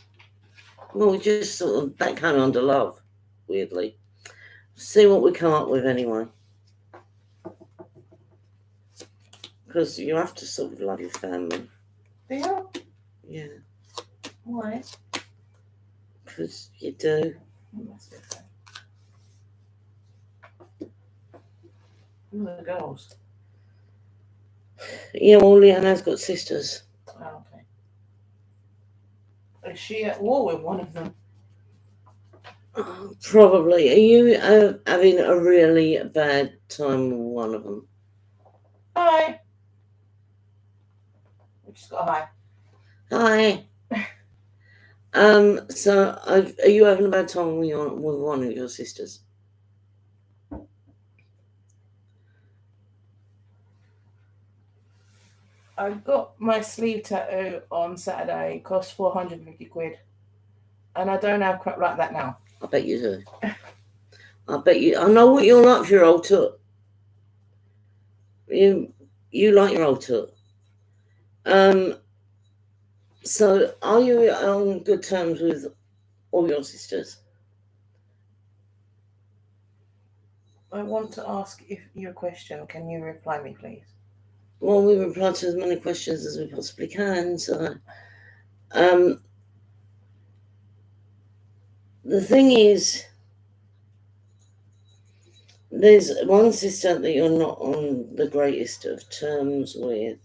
Well, we just sort of that came under love, weirdly. See what we come up with anyway. Because you have to sort of love your family. Yeah. Yeah. Why? Because you do. Who are the girls? Yeah, well, Leanna's got sisters. Oh, okay. Is she at war with one of them? Probably. Are you having a really bad time with one of them? Hi. We just got a hi. So are you having a bad time with one of your sisters? I got my sleeve tattoo on Saturday. Cost 450 quid. And I don't have crap like that now. I bet you do. I bet you. I know what you're like for your old tut. You like your old tut. So are you on good terms with all your sisters? I want to ask you a question. Can you reply me, please? Well, we reply to as many questions as we possibly can. So, the thing is, there's one sister that you're not on the greatest of terms with.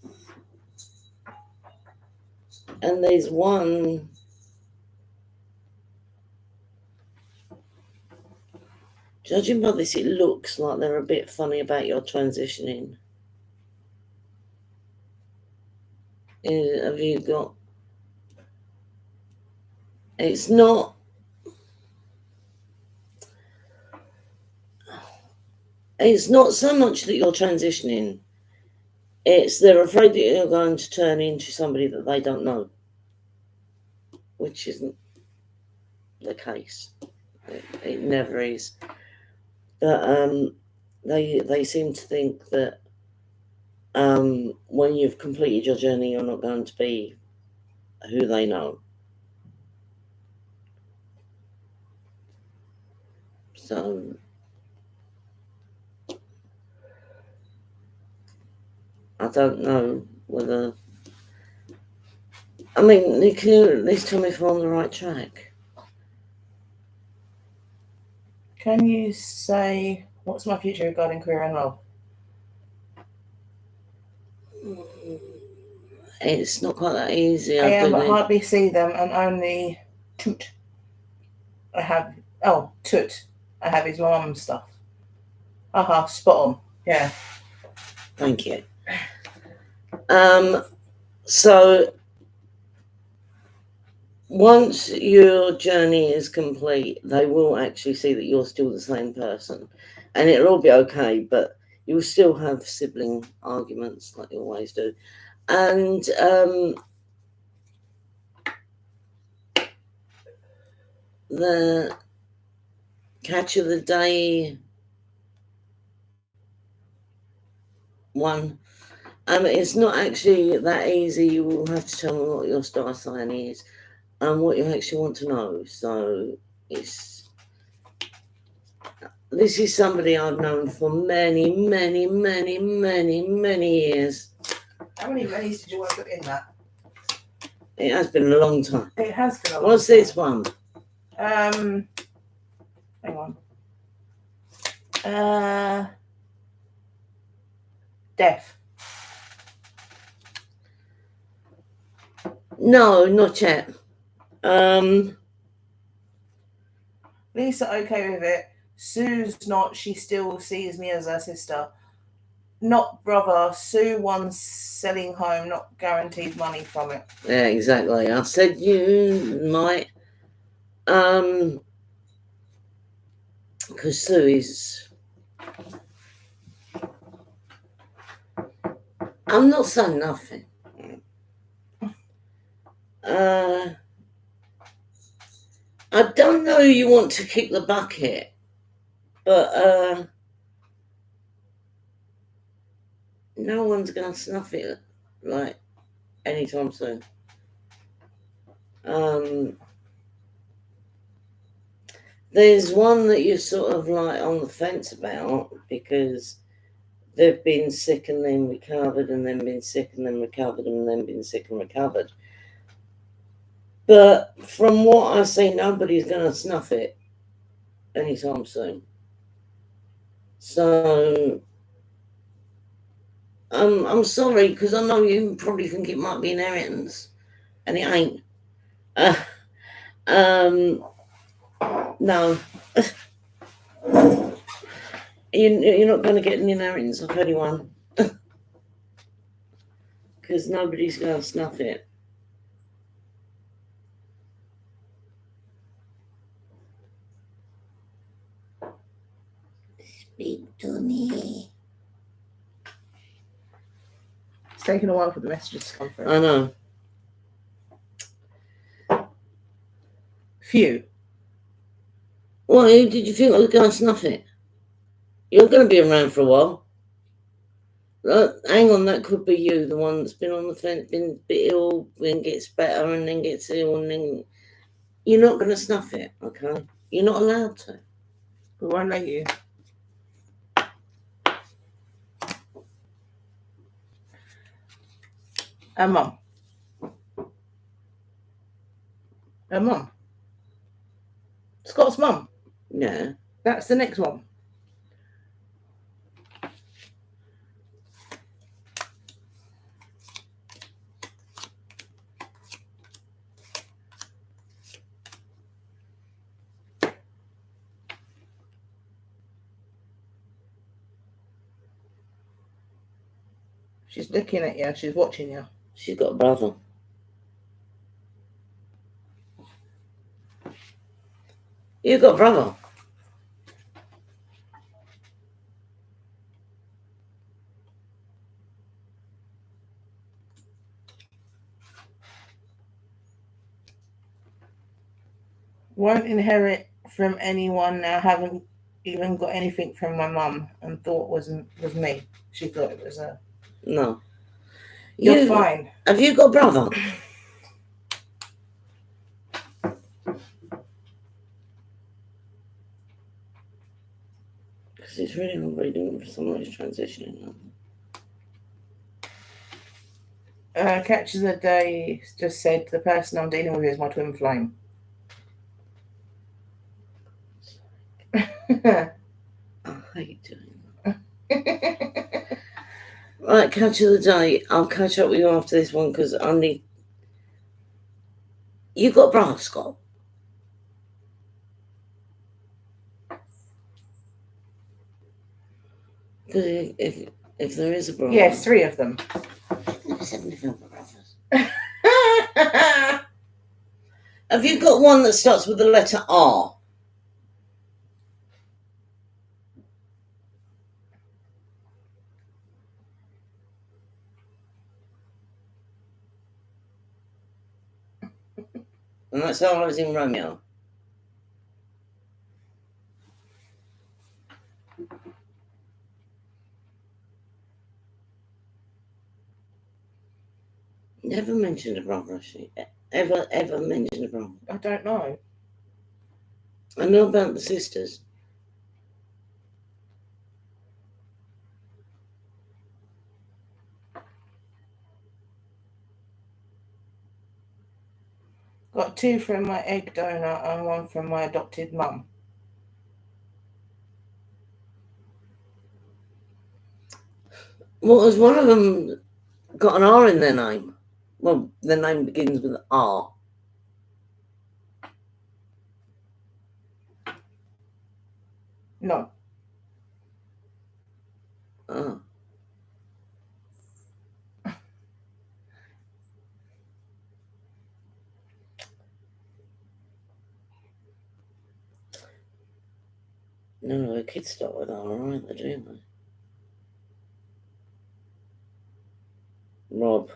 And there's one judging by this, it looks like they're a bit funny about your transitioning. Have you got... It's not so much that you're transitioning. It's they're afraid that you're going to turn into somebody that they don't know, which isn't the case. It never is. But they seem to think that when you've completed your journey, you're not going to be who they know. So I don't know whether... I mean, can you at least tell me if I'm on the right track? Can you say, what's my future regarding career and love? It's not quite that easy. I hardly see them and only toot. I have his mum's stuff. Spot on. Yeah. Thank you. So once your journey is complete, they will actually see that you're still the same person, and it'll all be okay. But you'll still have sibling arguments like you always do, and the catch of the day one. It's not actually that easy. You will have to tell me what your star sign is and what you actually want to know. So this is somebody I've known for many, many, many, many, many years. How many many's did you want to put in that? It has been a long time. It has been a long What's time. this one? Hang on. Death. No, not yet. Lisa, okay with it. Sue's not. She still sees me as her sister. Not brother. Sue wants selling home, not guaranteed money from it. Yeah, exactly. I said you might. Because Sue is. I'm not saying nothing. I don't know you want to kick the bucket, but no one's going to snuff it like anytime soon. There's one that you're sort of like on the fence about because they've been sick and then recovered and then been sick and then recovered and then been sick and recovered. But from what I see, nobody's going to snuff it anytime soon. So I'm sorry because I know you probably think it might be inheritance, and it ain't. No. You're not going to get an inheritance of anyone because nobody's going to snuff it. Speak to me. It's taken a while for the messages to come through. I know. Few. Well, did you think I was going to snuff it? You're going to be around for a while. Hang on, that could be you, the one that's been on the fence, been a bit ill, then gets better, and then gets ill, and then you're not going to snuff it, okay? You're not allowed to. We won't let you. Her mum. Her mum. Scott's mum. Yeah. That's the next one. She's looking at you. She's watching you. She's got a brother. You've got a brother. Won't inherit from anyone now. Haven't even got anything from my mum, and thought was me. She thought it was her. No. You're fine. Have you got a brother? Because it's really not very doing for someone who's transitioning. Catches a day just said the person I'm dealing with is my twin flame. I hate doing that. Right, catch of the day. I'll catch up with you after this one because I need. You got a brother, Scott? Because if there is a brother. Yes, 3 of them. I've never said anything about brothers. Have you got one that starts with the letter R? And that's R as in Romeo. Never mentioned a brother, she ever mentioned a brother. I don't know. I know about the sisters. Got 2 from my egg donor and 1 from my adopted mum. Well, has one of them got an R in their name? Well, their name begins with R. No. Oh. No, the kids start with R, aren't they, do they? Rob.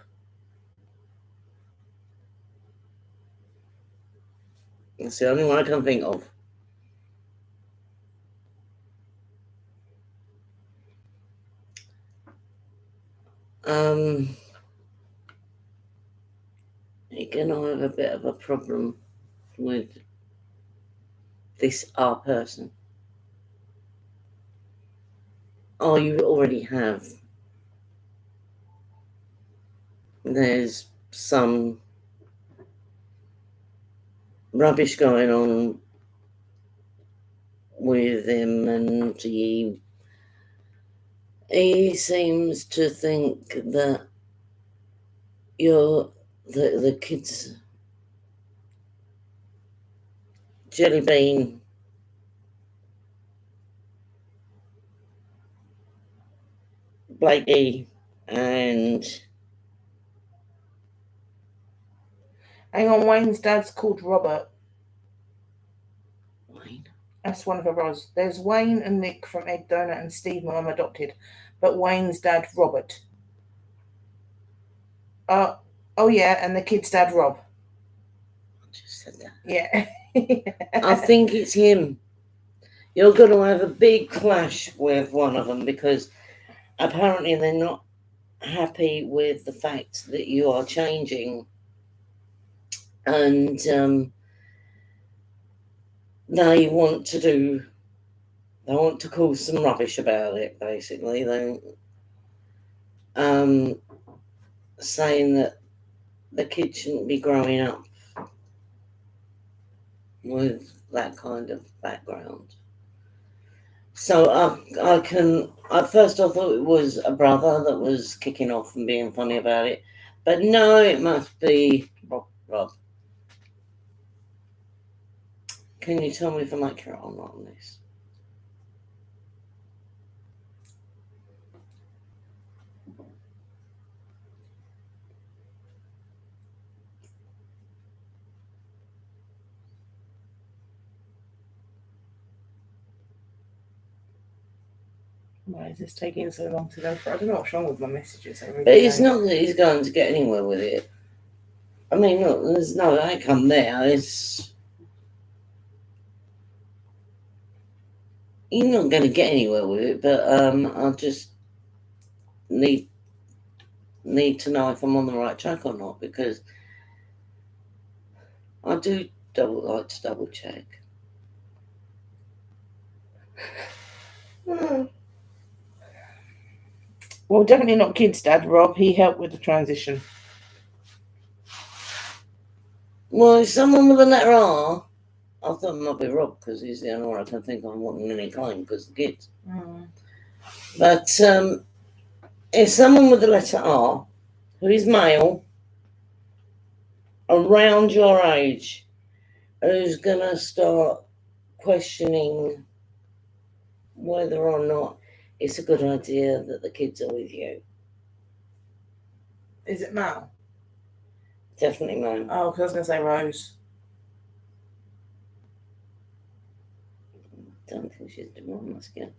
That's the only one I can think of. Again, I have a bit of a problem with this R person. Oh, you already have. There's some rubbish going on with him, and he seems to think that you're the kids Jelly Bean Blakey and Hang on, Wayne's dad's called Robert. Wayne. That's one of the Ros. There's Wayne and Nick from Egg Donor and Steve, my mum adopted. But Wayne's dad, Robert. Oh yeah, and the kid's dad, Rob. I just said that. Yeah. I think it's him. You're going to have a big clash with one of them because apparently they're not happy with the fact that you are changing, and they want to cause some rubbish about it. Basically, they saying that the kid shouldn't be growing up with that kind of background. So at first I thought it was a brother that was kicking off and being funny about it, but no, it must be Rob. Can you tell me if I'm accurate or not on this? Why is this taking so long to go through? I don't know what's wrong with my messages. But it's not that he's going to get anywhere with it. I mean, look, there's no outcome there. You're not going to get anywhere with it, but I just need to know if I'm on the right track or not, because I do like to double check. Well, definitely not kid's dad, Rob. He helped with the transition. Well, it's someone with a letter R. I thought it might be Rob because he's the only one I can think of wanting any claim because the kids. But it's someone with the letter R who is male, around your age, who's going to start questioning whether or not it's a good idea that the kids are with you. Is it Mal? Definitely mine. Oh, because I was going to say Rose. Don't think she's divine masculine.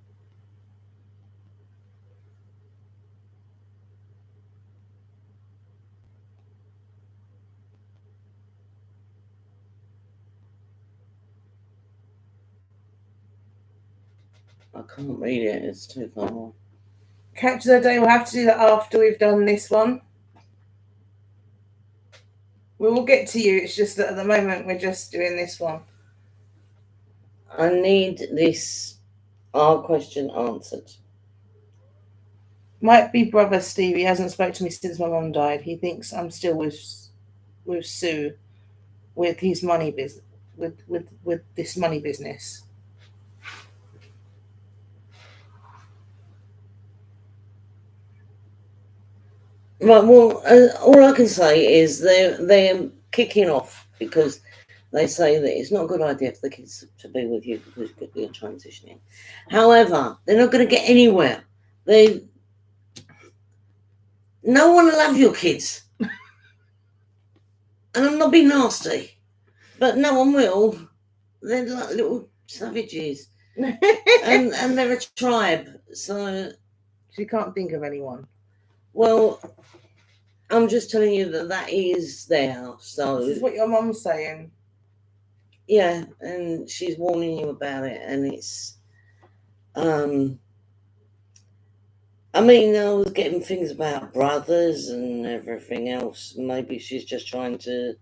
I can't read it, it's too far. Capture the day, we'll have to do that after we've done this one. We will get to you, it's just that at the moment we're just doing this one. I need this our question answered. Might be brother Steve, he hasn't spoke to me since my mum died. He thinks I'm still with Sue with his money business, with this money business. Right, well, all I can say is they're kicking off because they say that it's not a good idea for the kids to be with you because it could be a transitioning. However, they're not going to get anywhere. No one will have your kids. And I'm not being nasty, but no one will. They're like little savages. and they're a tribe, so... She can't think of anyone. Well, I'm just telling you that is there, so... This is what your mum's saying. Yeah, and she's warning you about it, and it's... I mean, I was getting things about brothers and everything else. Maybe she's just trying to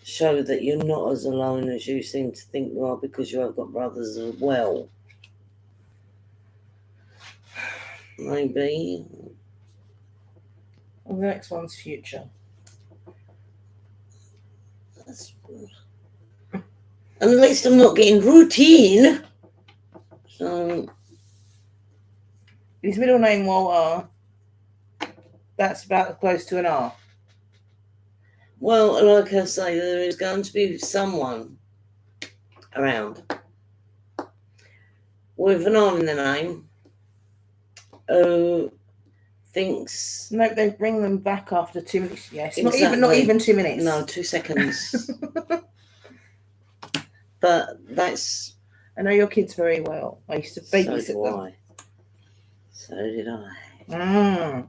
show that you're not as alone as you seem to think you are because you have got brothers as well. Maybe. Well, the next one's future. At least I'm not getting routine. So... His middle name Walter. That's about close to an R. Well, like I say, there is going to be someone around with an R in the name who thinks... No, they bring them back after 2 minutes. Yes, Exactly. not even 2 minutes. No, 2 seconds. But that's... I know your kids very well. I used to babysit them. So did I.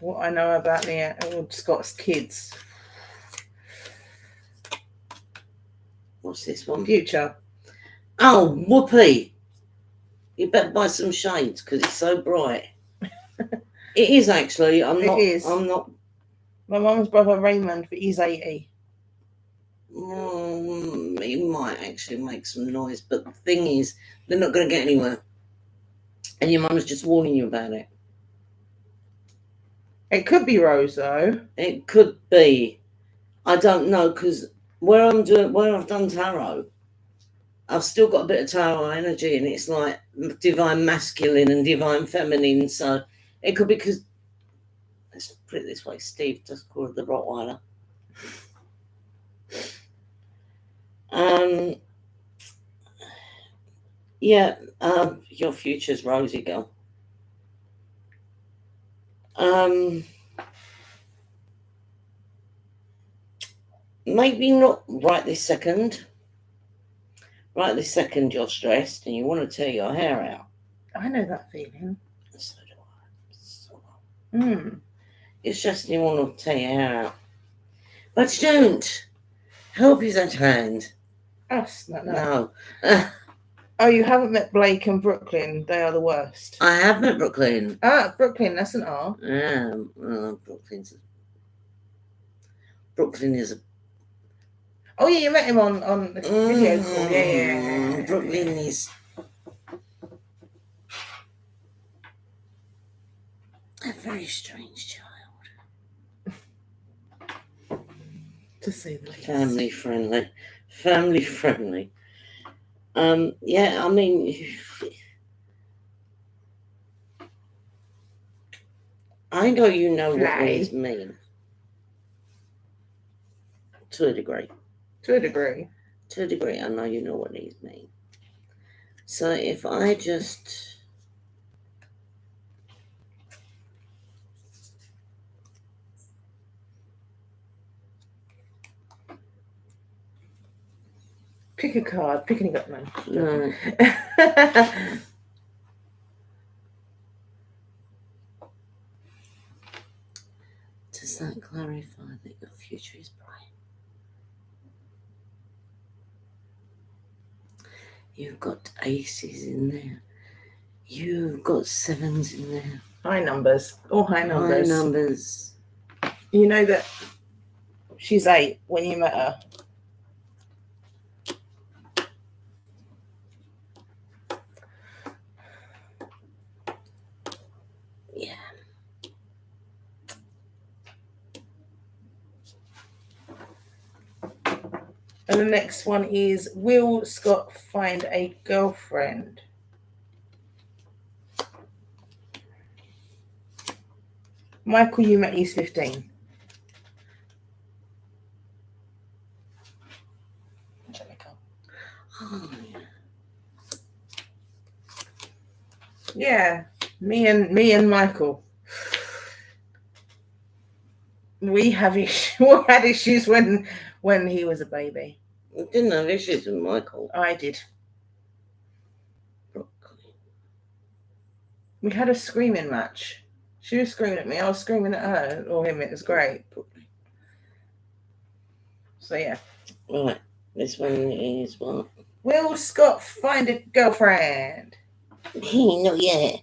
What I know about the old Scots kids. What's this one? Future. Oh, whoopee. You better buy some shades because it's so bright. It is actually. I'm not. My mum's brother Raymond, but he's 80. He might actually make some noise, but the thing is, they're not going to get anywhere. And your mum's just warning you about it. It could be Rose, though. It could be. I don't know, because where I've done tarot, I've still got a bit of tarot energy, and it's like divine masculine and divine feminine. So it could be because, let's put it this way, Steve just called the Rottweiler. Yeah, your future's rosy, girl. Maybe not right this second. Right this second, you're stressed and you want to tear your hair out. I know that feeling. So do I. It's just you want to tear your hair out. But you don't. Help is at hand. Us? No. No. Oh, you haven't met Blake and Brooklyn. They are the worst. I have met Brooklyn. Brooklyn, that's an R. Yeah, Brooklyn is a... Oh, yeah, you met him on the video call. Yeah. Brooklyn is a very strange child. To say the least. Family friendly. Yeah, I mean, I know you know what these mean. To a degree. To a degree, I know you know what these mean. So if I just... Pick a card. Pick any card. No. Does that clarify that your future is bright? You've got aces in there. You've got sevens in there. High numbers. All high numbers. High numbers. You know that she's 8 when you met her. Yeah. And the next one is, will Scott find a girlfriend? Michael, you met, he's 15. Oh, yeah. Me and Michael. We had issues when he was a baby. I didn't have issues with Michael. I did. Broccoli. We had a screaming match. She was screaming at me. I was screaming at her or him. It was great. So yeah. Right. This one is what? Will Scott find a girlfriend? Not yet.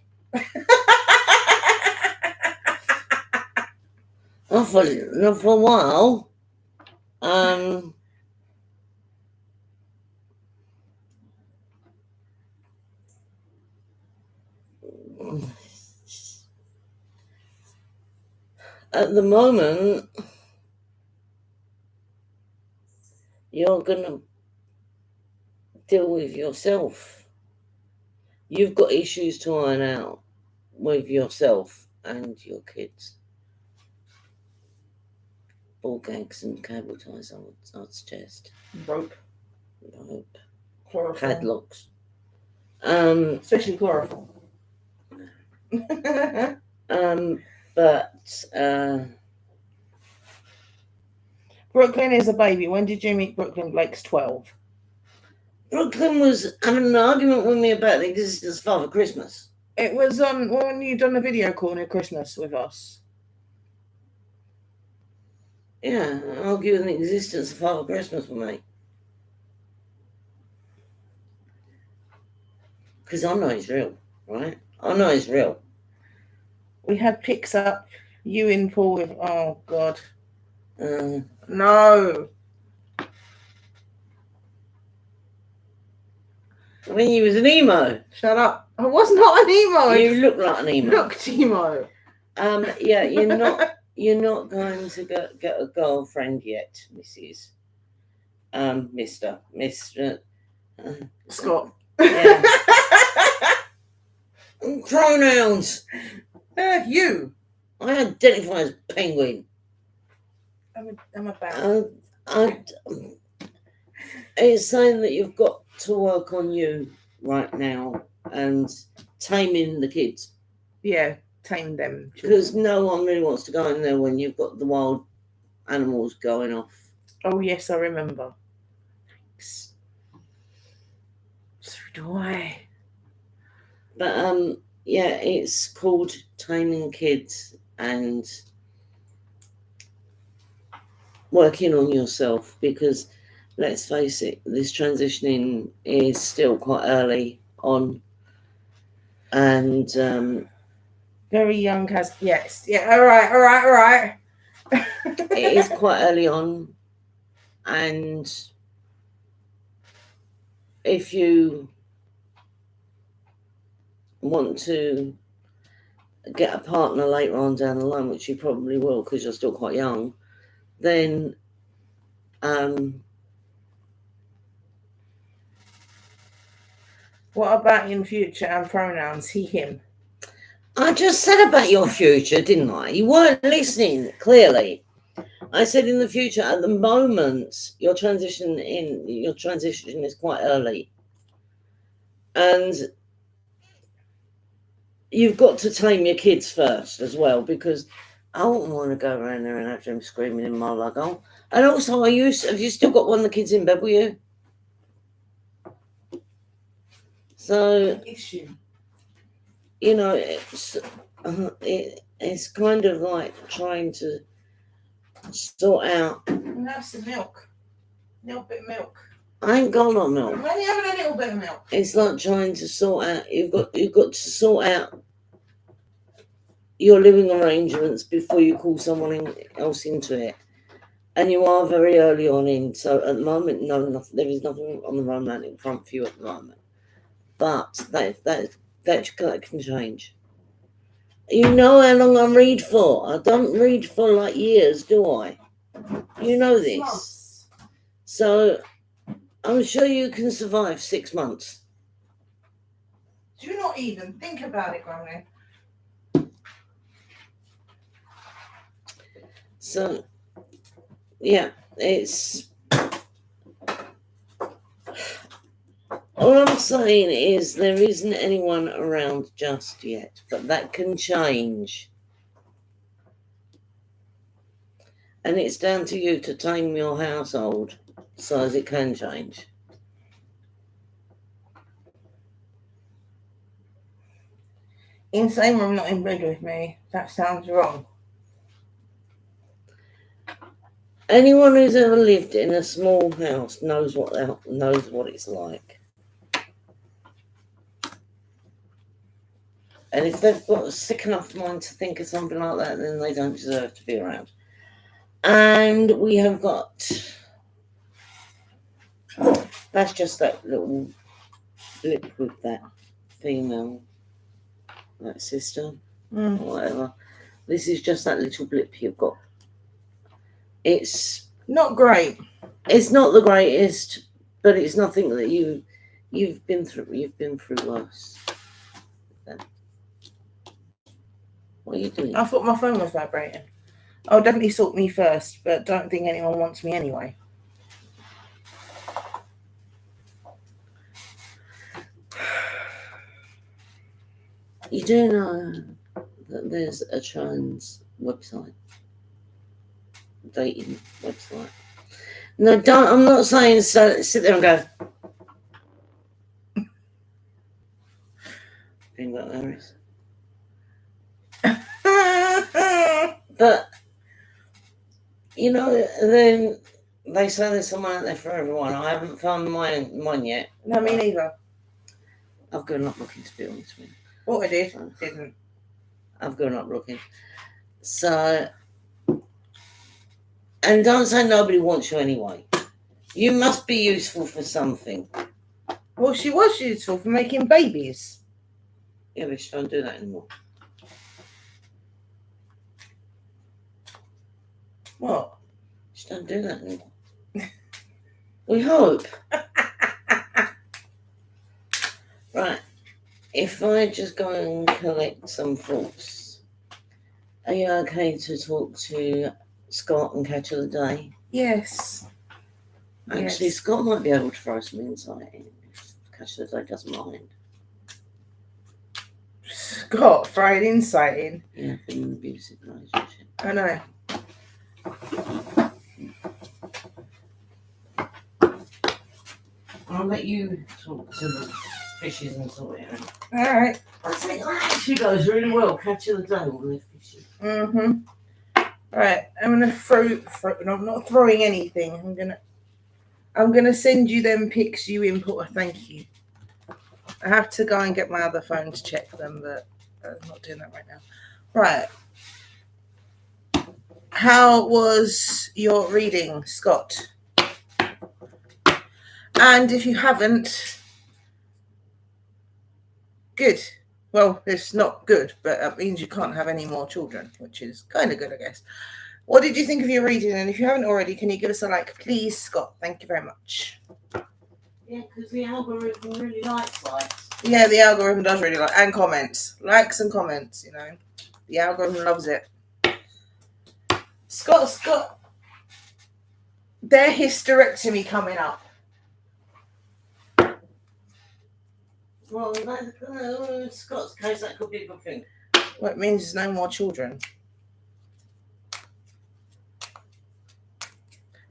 Not for a while. At the moment, you're gonna deal with yourself. You've got issues to iron out with yourself and your kids. Ball gags and cable ties, I'd suggest. Rope. Chloroform. Padlocks. Especially chloroform. But Brooklyn is a baby. When did you meet Brooklyn? Blake's 12. Brooklyn was having an argument with me about the existence of Father Christmas. It was when you done a video call near Christmas with us. Yeah, arguing the existence of Father Christmas with me. Because I know he's real, right? I know he's real. We had pics up you in Paul with, oh God. No. When you was an emo. Shut up. I was not an emo. You look like an emo. Looked emo. Yeah, you're not going to get a girlfriend yet, Mrs. Mr. Scott. Yeah. Pronouns. You. I identify as penguin. I'm about. It's saying that you've got to work on you right now and taming the kids. Yeah, tame them. Because no one really wants to go in there when you've got the wild animals going off. Oh, yes, I remember. Thanks. So do I. But, yeah, it's called Taming Kids and working on yourself because, let's face it, this transitioning is still quite early on. And very young yes. Yeah, all right. It is quite early on. And if you want to get a partner later on down the line, which you probably will because you're still quite young, then what about in future and pronouns? He, him. I just said about your future, didn't I? You weren't listening, clearly. I said in the future, at the moment, your transition is quite early. And you've got to tame your kids first as well, because I wouldn't want to go around there and have them screaming in my luggo. And also, have you still got one of the kids in bed with you? So, issue. you know, it's kind of like trying to sort out. And have some milk. A little bit of milk. I ain't got no I'm milk. only having a little bit of milk. It's like trying to sort out. You've got to sort out your living arrangements before you call someone else into it. And you are very early on in. So at the moment, there is nothing on the romantic front for you at the moment. But that can change. You know how long I read for. I don't read for like years, do I? You know this. Months. So I'm sure you can survive 6 months. Do not even think about it, Granny. So, yeah, it's... All I'm saying is there isn't anyone around just yet, but that can change. And it's down to you to tame your household so as it can change. In the same room, not in bed with me. That sounds wrong. Anyone who's ever lived in a small house knows what it's like. And if they've got a sick enough mind to think of something like that, then they don't deserve to be around. And we have got... That's just that little blip with that female, that sister, or whatever. This is just that little blip you've got. It's not great. It's not the greatest, but it's nothing that you've been through. You've been through worse. What are you doing? I thought my phone was vibrating. I'll definitely sort me first, but don't think anyone wants me anyway. You do know that there's a trans website, dating website. No, don't. I'm not saying sit there and go. Think about that. But you know, then they say there's someone out there for everyone. I haven't found mine yet. No, me neither. I've given up looking, to be honest with you. What I did, didn't. I've given up looking. So, and don't say nobody wants you anyway. You must be useful for something. Well, she was useful for making babies. Yeah, but she don't do that anymore. What? She don't do that anymore. We hope. Right. If I just go and collect some fruits, are you okay to talk to Scott and catch of the day? Yes. Actually, yes. Scott might be able to throw some insight in if catch of the day doesn't mind. Scott throwing insight in? Yeah, in an abusive relationship. I know. I'll let you talk to the fishes and sort it out. All right. I think that actually goes really well. Catch of the day when they're fishing. Mm-hmm. All right. I'm gonna throw. No, I'm not throwing anything. I'm gonna send you them pics you input. Thank you. I have to go and get my other phone to check them, but I'm not doing that right now. Right. How was your reading, Scott? And if you haven't, good. Well, it's not good, but that means you can't have any more children, which is kind of good, I guess. What did you think of your reading? And if you haven't already, can you give us a like, please, Scott? Thank you very much. Yeah, because the algorithm really likes likes. Yeah, the algorithm does really like, and comments. Likes and comments, you know. The algorithm loves it. Scott, their hysterectomy coming up. Well, in Scott's case, that could be a good thing. Well, it means there's no more children.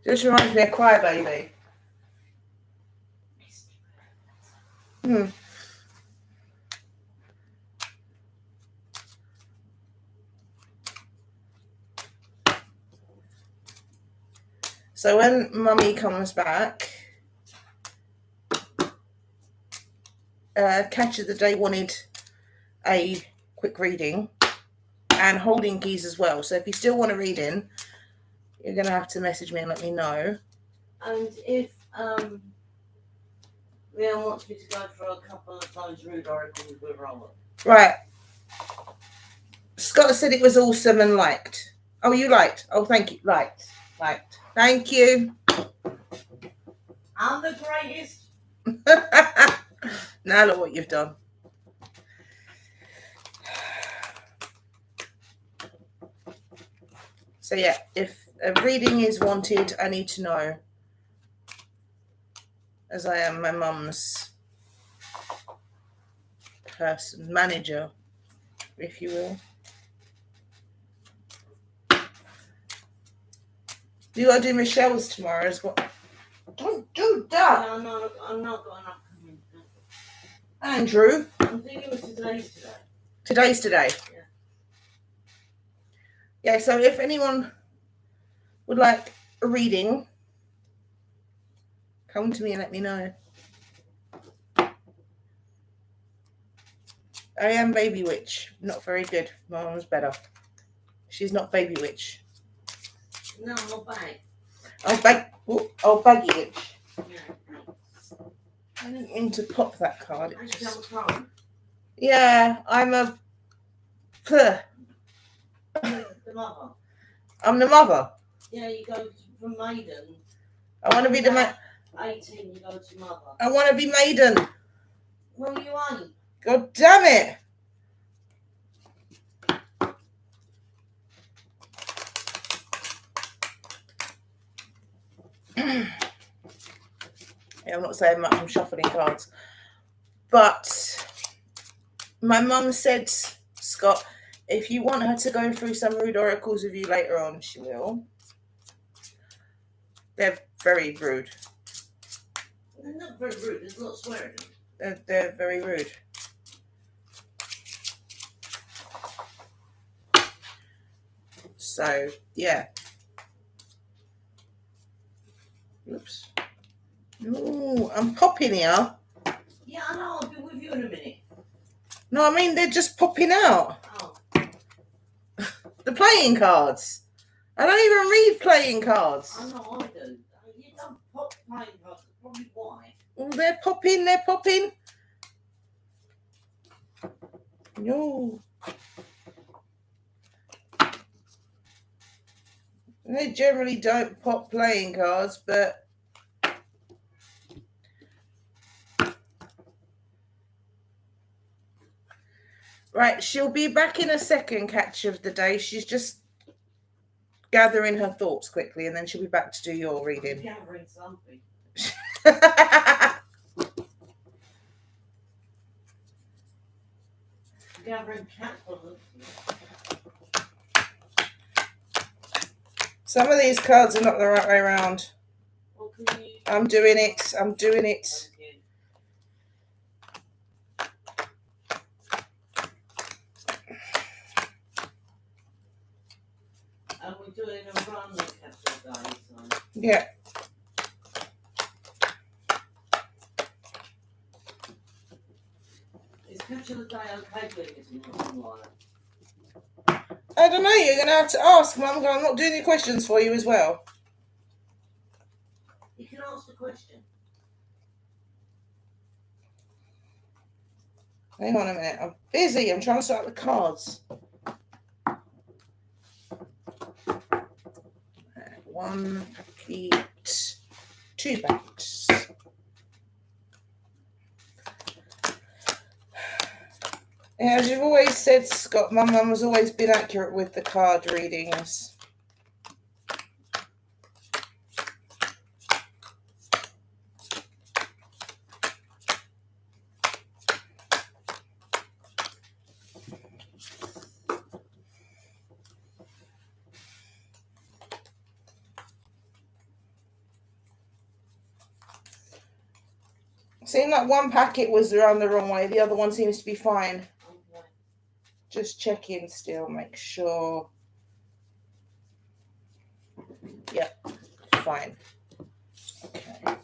Just reminds me of Crybaby. So when Mummy comes back, Catch of the Day wanted a quick reading and holding keys as well. So if you still want a reading, you're going to have to message me and let me know. And if Leon wants me to go for a couple of those rude oracles with Robert. Right. Scott said it was awesome and liked. Oh, you liked? Oh, thank you. Liked. Thank you. I'm the greatest. Now look what you've done. So yeah, if a reading is wanted, I need to know, as I am my mum's manager, if you will. You got to do Michelle's tomorrow as well. Don't do that. No, I'm not going up. Andrew. I'm thinking it was today's today. Today's today. Yeah. Yeah, so if anyone would like a reading, come to me and let me know. I am Baby Witch. Not very good. My mum's better. She's not Baby Witch. No, I'm back. Baggy Witch. Yeah. I didn't mean to pop that card. It Actually, just... I'm wrong. Yeah, I'm a... The mother. I'm the mother. Yeah, you go from maiden. I want to be the 18, you go to mother. I want to be maiden. Well, you ain't. God damn it. Yeah, I'm not saying much, I'm shuffling cards. But my mum said, Scott, if you want her to go through some rude oracles with you later on, she will. They're very rude. They're not very rude, there's not swearing. They're very rude. So, yeah. Oops. Ooh, I'm popping here. Yeah, I know, I'll be with you in a minute. No, I mean, they're just popping out. Oh. The playing cards. I don't even read playing cards. I know, I do. You don't pop playing cards, that's probably why. Oh, they're popping. No. They generally don't pop playing cards, but right, she'll be back in a second, Catch of the Day. She's just gathering her thoughts quickly, and then she'll be back to do your reading. Gathering something. Gathering cat bottles. Some of these cards are not the right way around. Well, can you... I'm doing it. Thank you. And we're doing a run with Catch of the Day, so... Yeah. Is Catch of the Day okay doing this online? I don't know. You're going to have to ask. Mum, I'm not doing the questions for you as well. You can ask the question. Hang on a minute. I'm busy. I'm trying to sort out the cards. One packet, two packets. As you've always said, Scott, my mum has always been accurate with the card readings. Seemed like one packet was around the wrong way. The other one seems to be fine. Okay. Just check in still, make sure. Yep, fine. Okay.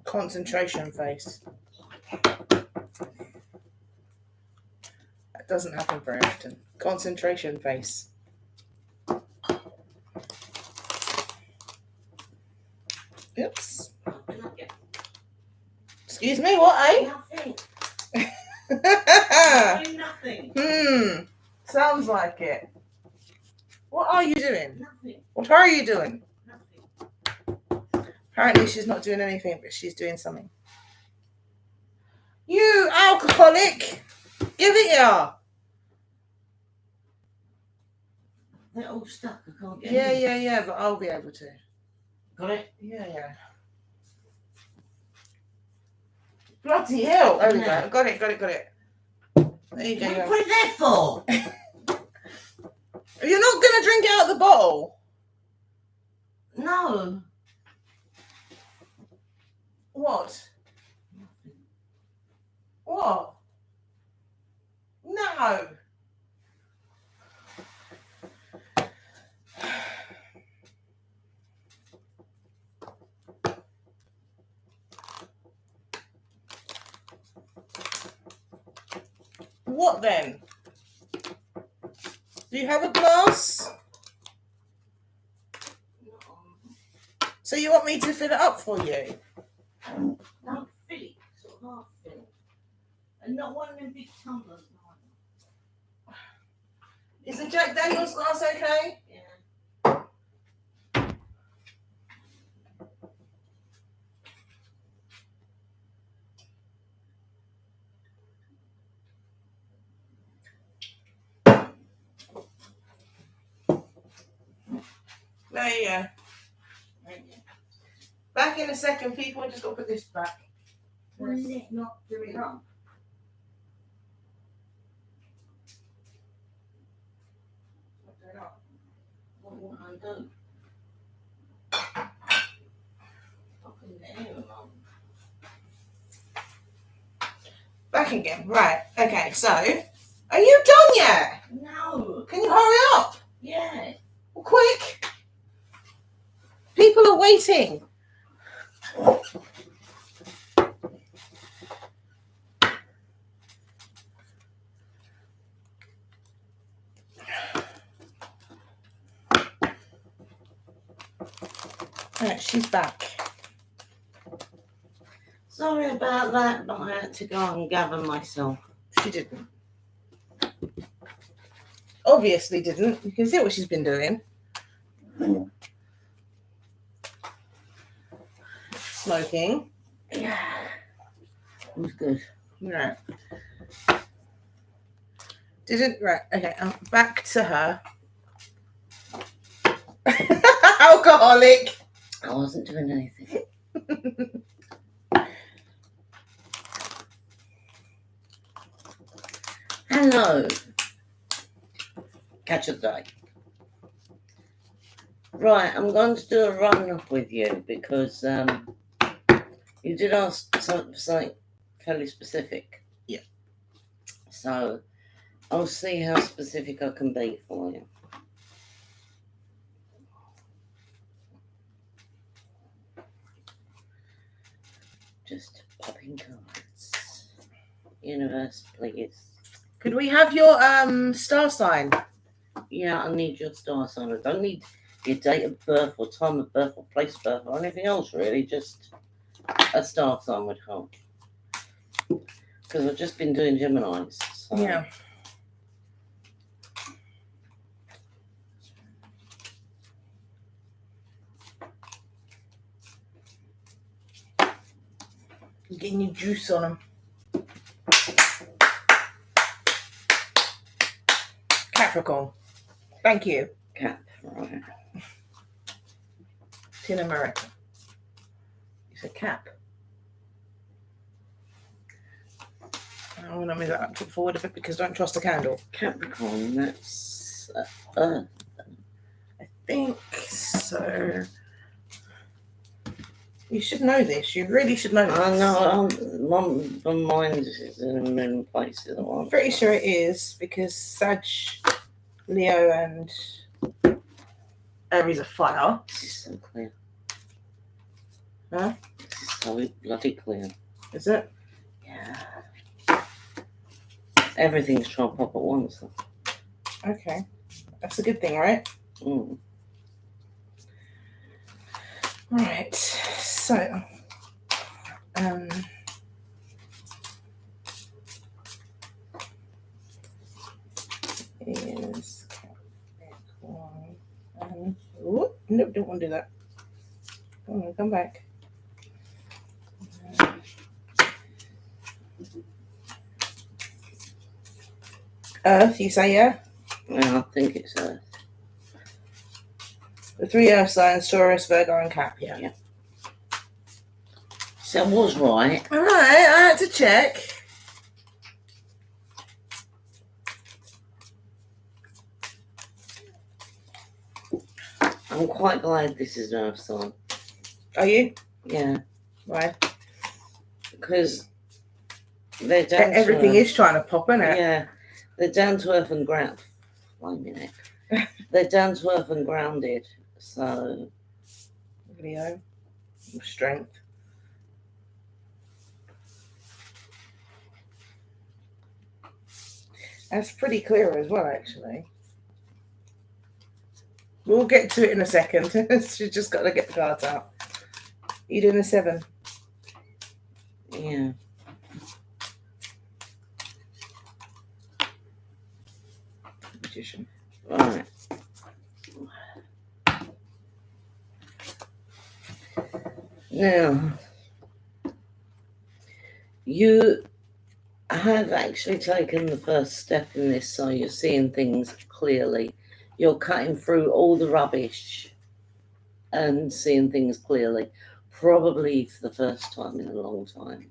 Concentration face. That doesn't happen very often. Concentration face. Oops. Excuse me, what, Nothing. eh? Doing nothing. Sounds like it. What are you doing? Nothing. What are you doing? Nothing. Apparently she's not doing anything, but she's doing something. You alcoholic! Give it here! They're all stuck. I can't get in. Yeah, but I'll be able to. Got it? Yeah. Bloody hell! There we go. Yeah. Got it. There you What do you go. put it there for? You're not going to drink it out the bottle? No. What? What? No. What then? Do you have a glass? So you want me to fill it up for you? Don't fill it. Sort of half fill it. And not one of them big tumblers. No. Is the Jack Daniels glass okay? Yeah. There you go. Back in a second, people. Just got to put this back. Why is it not doing up? What will I do? Fucking there, Mum. Back again. Right. Okay. So, are you done yet? No. Can you hurry up? Yeah. Well, quick. People are waiting. Right, she's back. Sorry about that, but I had to go and gather myself. She didn't. Obviously didn't. You can see what she's been doing. Smoking. Yeah. It was good. Right. Didn't. Right. Okay. Back to her. Alcoholic. I wasn't doing anything. Hello. Catch a day. Right, I'm going to do a run with you because you did ask for something fairly specific. Yeah. So I'll see how specific I can be for you. Just popping cards. Universe, please. Could we have your star sign? Yeah, I need your star sign. I don't need your date of birth or time of birth or place of birth or anything else, really. Just a star sign would help. Because I've just been doing Geminis. So. Yeah. You're getting your juice on them. Capricorn. Thank you. Cap, right. Tin America. It's a cap. I want to move that up to forward a bit because I don't trust the candle. Capricorn, that's Earth. I think so. You should know this. You really should know this. I know. My mind is in a million places. I'm pretty sure it is because Sag, Leo, and Aries are fire. This is so clear. Huh? This is so bloody clear. Is it? Yeah. Everything's trying to pop at once. Okay. That's a good thing, right? Mm. Right. So, is Capricorn. Whoop, nope, don't want to do that. Come back. Earth, you say, yeah? Yeah, I think it's Earth. The 3 Earth signs, Taurus, Virgo, and Cap, yeah. So I was right. All right, I had to check. I'm quite glad this is an Earth sign. Are you? Yeah, Why? because they're down Everything to Earth. is trying to pop, isn't it? Yeah, they're down to earth and ground. Wait a minute. They're down to earth and grounded. So Leo, strength. That's pretty clear as well, actually. We'll get to it in a second. She's just got to get the cards out. You doing a 7? yeah. Magician. Right. Now, you have actually taken the first step in this, so you're seeing things clearly. You're cutting through all the rubbish and seeing things clearly, probably for the first time in a long time.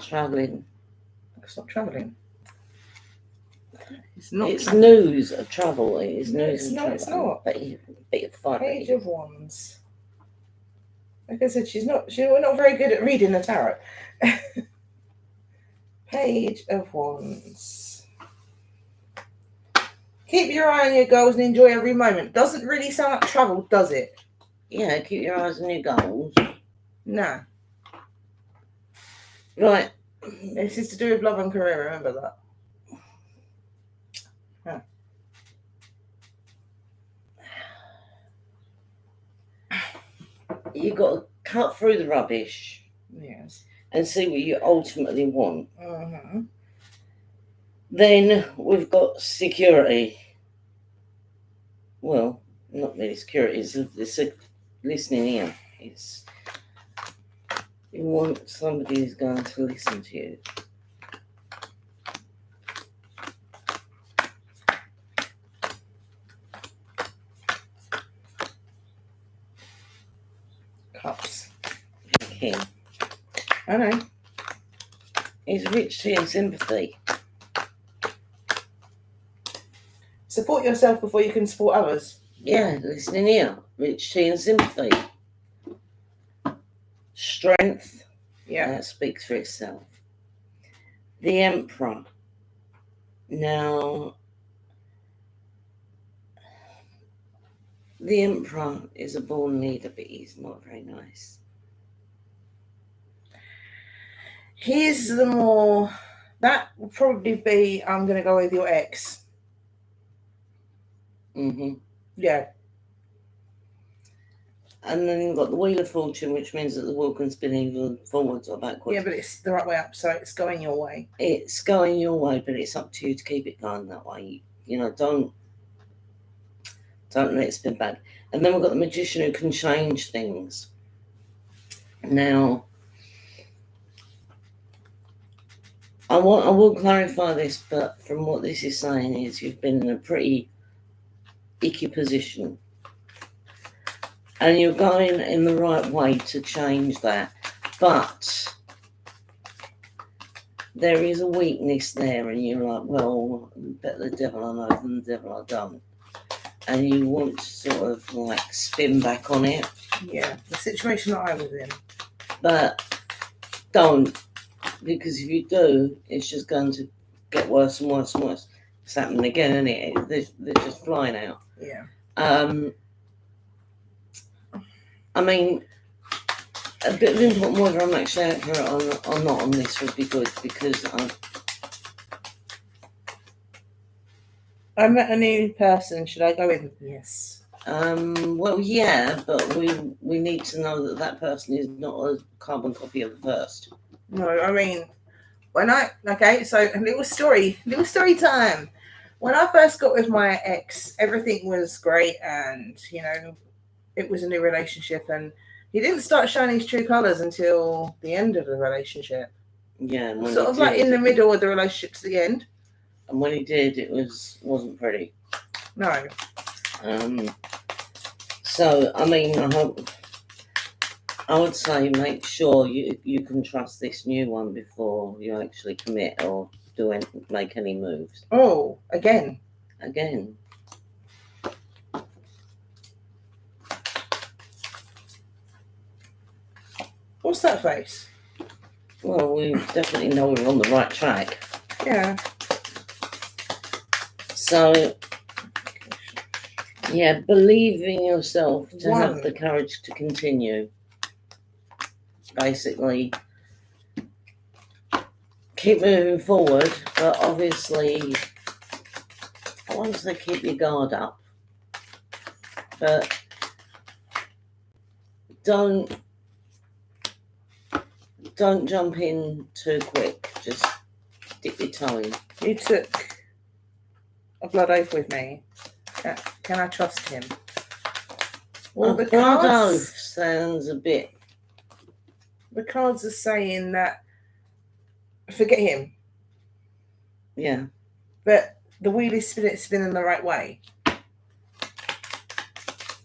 Traveling. It's not travelling. It's not. It's news of travel. It is No, news it's of not, it's travel. not. But you're funny. Page of Wands. Like I said, we're not very good at reading the tarot. Page of Wands. Keep your eye on your goals and enjoy every moment. Doesn't really sound like travel, does it? Yeah, keep your eyes on your goals. Nah. Right. This is to do with love and career, remember that. Huh. You've got to cut through the rubbish Yes. and see what you ultimately want. Mm-hmm. Then we've got security. Well, not really security, it's a listening ear. It's you want somebody who's going to listen to you. Cups. Okay. I know. It's rich tea and sympathy. Support yourself before you can support others. Yeah, listening ear. Rich tea and sympathy. Strength. Yeah. That speaks for itself. The Emperor. Now, the Emperor is a born leader, but he's not very nice. Here's the more. That will probably be. I'm going to go with your ex. Mm-hmm. Yeah. And then you've got the Wheel of Fortune, which means that the wheel can spin either forwards or backwards. Yeah, but it's the right way up, so it's going your way. It's going your way, but it's up to you to keep it going that way. You know, don't Don't let it spin back. And then we've got the magician who can change things. Now, I will clarify this, but from what this is saying is you've been in a pretty icky position. And you're going in the right way to change that. But there is a weakness there, and you're like, well, better the devil I know than the devil I don't. And you want to sort of like spin back on it. Yeah, the situation that I was in. But don't, because if you do, it's just going to get worse and worse and worse. It's happening again, isn't it? They're just flying out. Yeah. I mean, a bit of input on whether I'm actually accurate or not on this would be good, because I met a new person. Should I go in? Yes. well, yeah, but we need to know that that person is not a carbon copy of the first. No, I mean, so a little story time. When I first got with my ex, everything was great, and it was a new relationship, and he didn't start showing his true colours until the end of the relationship. Yeah, and sort of like in the middle of the relationship to the end. And when he did, it wasn't pretty. No. So I mean, I would say make sure you can trust this new one before you actually commit or make any moves. Oh, again. What's that face? Well, we definitely know we're on the right track. Yeah. So, yeah, believe in yourself to have the courage to continue. Basically, keep moving forward, but obviously, I want to say keep your guard up, but don't jump in too quick. Just dip your toe in. You took a blood oath with me. Can I trust him? Well, the blood oath sounds a bit. The cards are saying that forget him. Yeah. But the wheel is spinning the right way.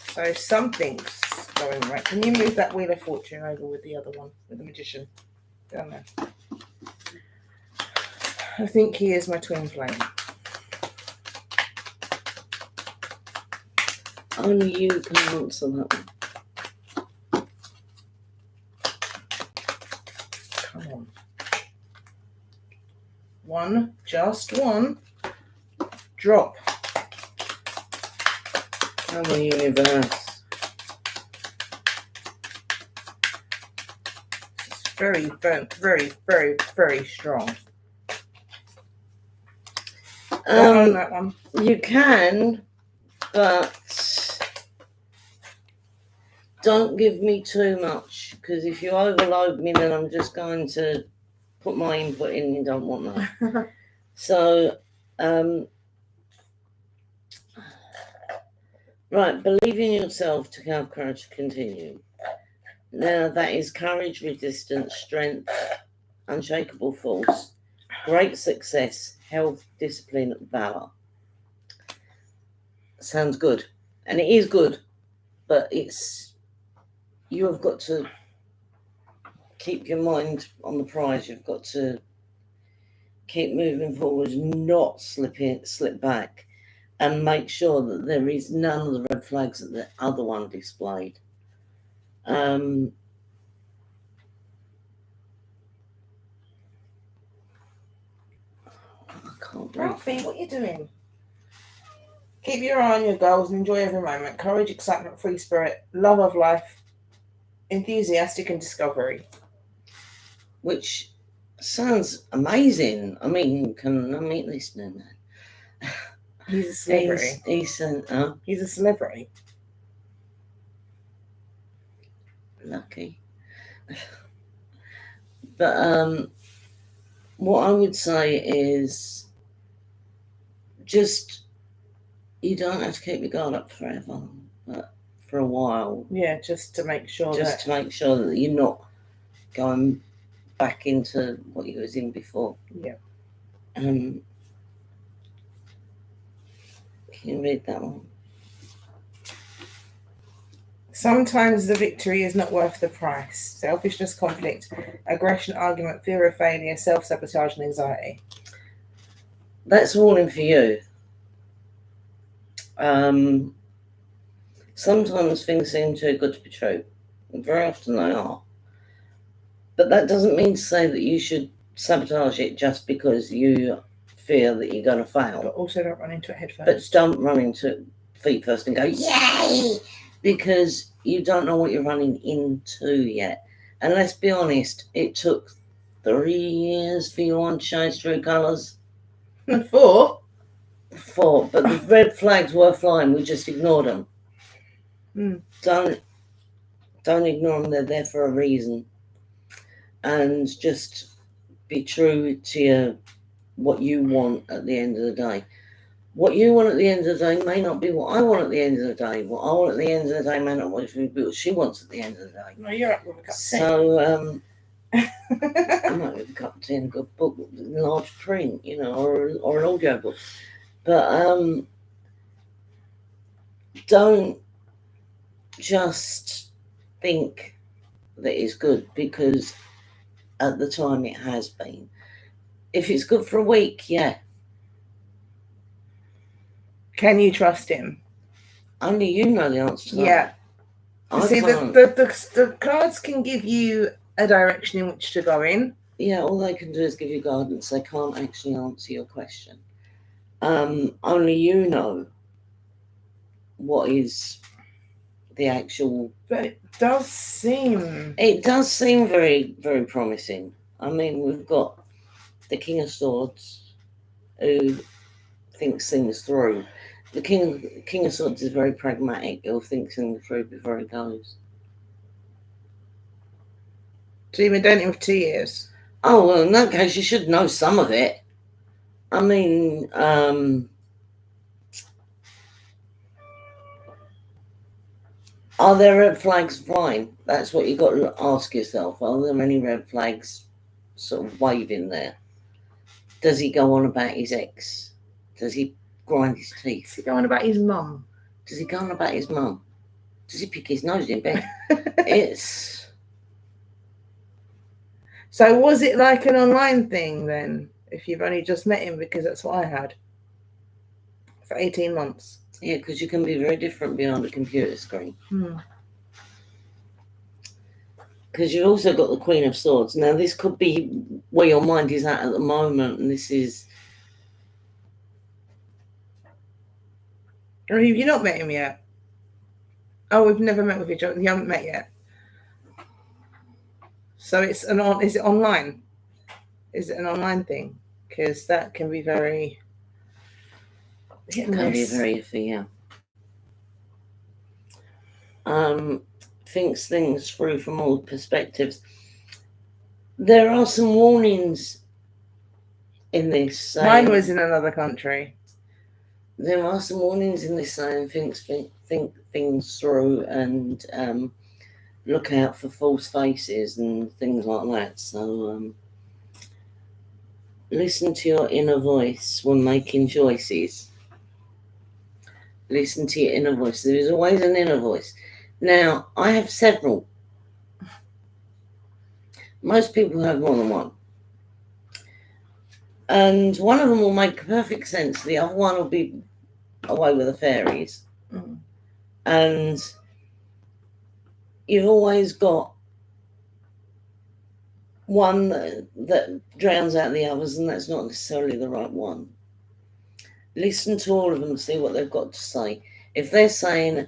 So something's going right. Can you move that Wheel of Fortune over with the other one, with the magician? Down there. I think he is my twin flame. Only you can answer that one. Come on. One, just one. Drop. Come on, universe. It's very, very, very, very strong. On that one. You can, but don't give me too much, because if you overload me, then I'm just going to put my input in. You don't want that. So, right, believe in yourself to have courage to continue. Now, that is courage, resistance, strength, unshakable force, great success, health, discipline, valor. Sounds good. And it is good, but you have got to keep your mind on the prize. You've got to keep moving forward, not slip back, and make sure that there is none of the red flags that the other one displayed. I can't breathe. Ralphie, what are you doing? Keep your eye on your goals and enjoy every moment. Courage, excitement, free spirit, love of life, enthusiastic and discovery. Which sounds amazing. I mean, can I meet this man? He's a celebrity. He's a celebrity. Lucky. But what I would say is just You don't have to keep your guard up forever, but for a while, Yeah, just to make sure just to make sure that you're not going back into what you was in before. Yeah. Can you read that one? Sometimes the victory is not worth the price. Selfishness, conflict, aggression, argument, fear of failure, self-sabotage, and anxiety. That's a warning for you. Sometimes things seem too good to be true. Very often they are. But that doesn't mean to say that you should sabotage it just because you fear that you're going to fail. But also don't run into it head first. But don't run into it feet first and go, yay! Because you don't know what you're running into yet. And let's be honest, it took 3 years for you to show its true colours. 4? 4, but the red flags were flying. We just ignored them. Don't ignore them. They're there for a reason. And just be true to what you want at the end of the day. What you want at the end of the day may not be what I want at the end of the day. What I want at the end of the day may not be what she wants at the end of the day. No, you're up with a cup of tea. So, I might have a cup of tea and a good book, large print, or an audio book. But don't just think that it's good because at the time it has been. If it's good for a week, yeah. Can you trust him? Only you know the answer to that. Yeah. See, the cards can give you a direction in which to go in. Yeah, all they can do is give you guidance. They can't actually answer your question. Only you know what is the actual... But it does seem... It does seem very, very promising. I mean, we've got the King of Swords who thinks things through. The King of Swords is very pragmatic. He'll think things through before he goes. So you've been dating him for 2 years? Oh, well, in that case, you should know some of it. I mean, are there red flags flying? That's what you've got to ask yourself. Are there any red flags sort of waving there? Does he go on about his ex? Does he grind his teeth? Does he go on about his mum? Does he go on about his mum? Does he pick his nose in bed? It's... So was it like an online thing then? If you've only just met him, because that's what I had for 18 months. Yeah, because you can be very different behind a computer screen. Because you've also got the Queen of Swords. Now, this could be where your mind is at the moment, and this is... Or have you not met him yet? Oh, we've never met with each other. You haven't met yet. So it's is it online? Is it an online thing? Because that can be very... It can be very iffy, yeah. Thinks things through from all perspectives. There are some warnings in this. Mine was in another country. There are some warnings in this saying think things through and look out for false faces and things like that. So listen to your inner voice when making choices. Listen to your inner voice. There is always an inner voice. Now, I have several. Most people have more than one. And one of them will make perfect sense. The other one will be away with the fairies. And you've always got one that drowns out the others, and that's not necessarily the right one. Listen to all of them and see what they've got to say. If they're saying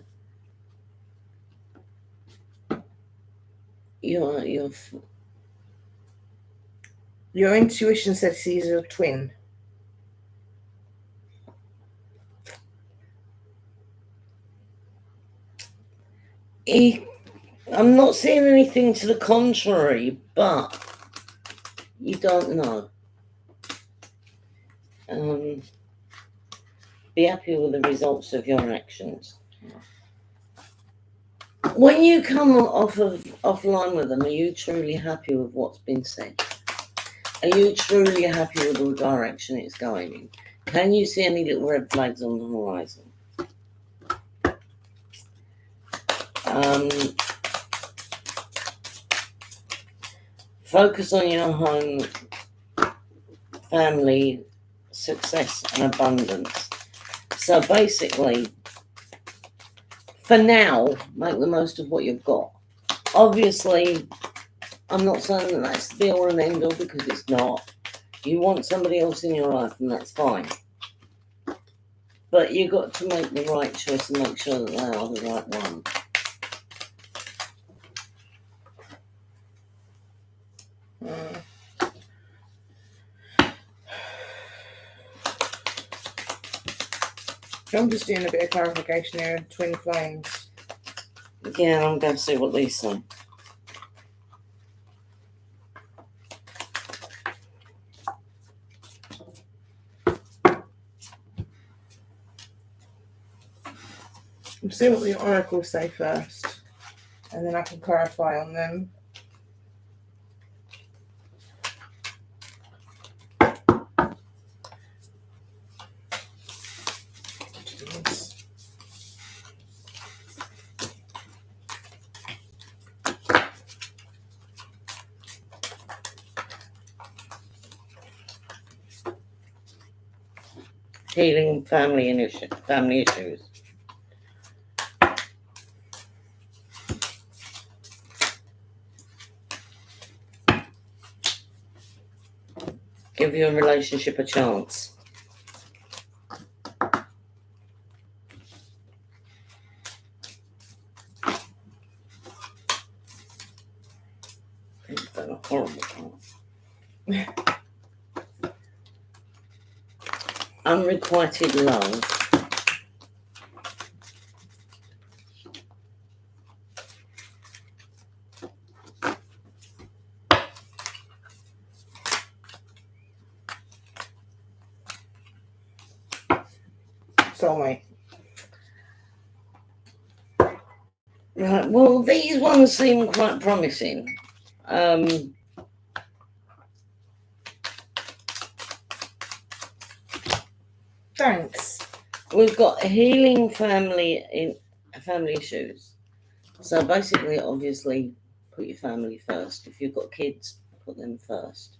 your intuition says he's a twin. I'm not seeing anything to the contrary, but you don't know. Be happy with the results of your actions. When you come offline with them, are you truly happy with what's been said? Are you truly happy with the direction it's going in? Can you see any little red flags on the horizon? Focus on your home, family, success and abundance. So basically, for now, make the most of what you've got. Obviously, I'm not saying that that's the be all and end all, because it's not. You want somebody else in your life, and that's fine. But you've got to make the right choice and make sure that they are the right one. I'm just doing a bit of clarification here. Twin flames. Yeah, I'm going to see what these say. We'll see what the oracles say first, and then I can clarify on them. Healing family issues. Give your relationship a chance. It's been a horrible time. Unrequited love. Soulmate. Right, well, these ones seem quite promising. Thanks. We've got healing family issues. So basically, obviously, put your family first. If you've got kids, put them first.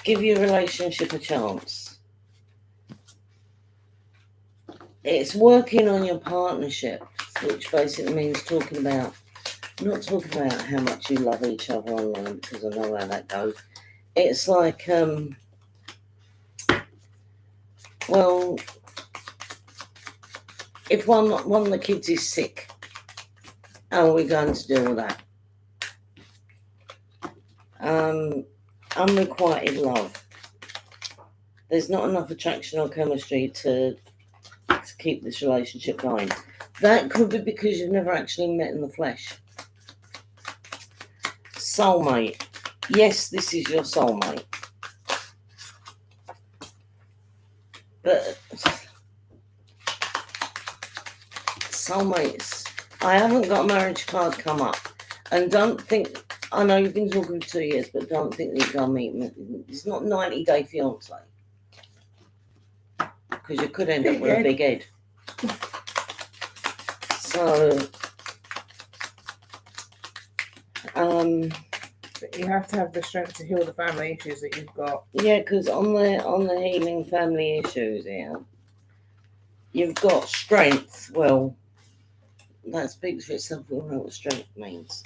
Give your relationship a chance. It's working on your partnership, which basically means not talking about how much you love each other online, because I know how that goes. It's like, well, if one of the kids is sick, how are we going to deal with that? Unrequited love. There's not enough attraction or chemistry to keep this relationship going. That could be because you've never actually met in the flesh. Soulmate. Yes, this is your soulmate. But soulmates, I haven't got a marriage card come up. And don't think, I know you've been talking for 2 years, but don't think that you're going to meet me. It's not 90-day fiance. Because you could end up with a big head. So, but you have to have the strength to heal the family issues that you've got. Yeah, because on the healing family issues here, you've got strength. Well, that speaks for itself. We all know what strength means.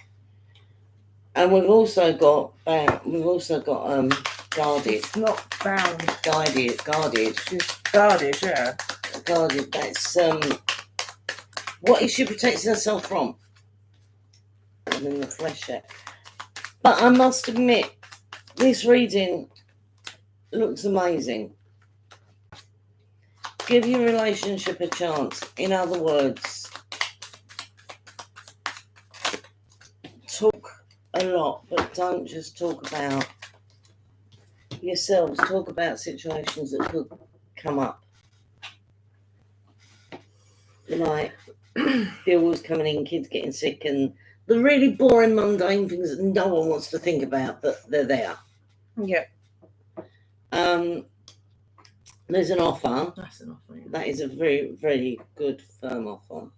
And we've also got guarded. It's not bound. Guarded. She's guarded, yeah. Guarded. That's what is she protecting herself from? I'm in the flesh yet. But I must admit, this reading looks amazing. Give your relationship a chance. In other words, talk a lot, but don't just talk about yourselves talk about situations that could come up. Like bills coming in, kids getting sick, and the really boring, mundane things that no one wants to think about, but they're there. Yeah. There's an offer. That's enough. Yeah. That is a very, very good, firm offer.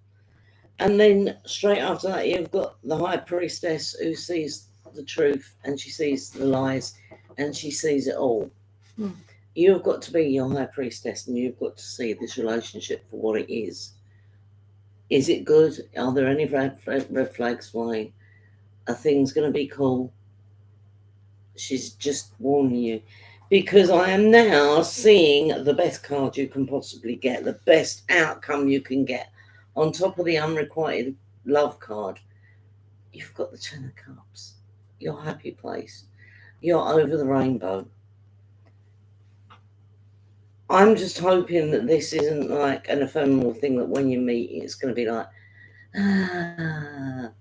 And then straight after that, you've got the high priestess who sees the truth, and she sees the lies, and she sees it all. Hmm. You've got to be your high priestess, and you've got to see this relationship for what it is. Is it good? Are there any red flags flying? Are things going to be cool? She's just warning you. Because I am now seeing the best card you can possibly get, the best outcome you can get. On top of the unrequited love card, you've got the Ten of Cups, your happy place. You're over the rainbow. I'm just hoping that this isn't like an ephemeral thing that when you meet, it's going to be like, and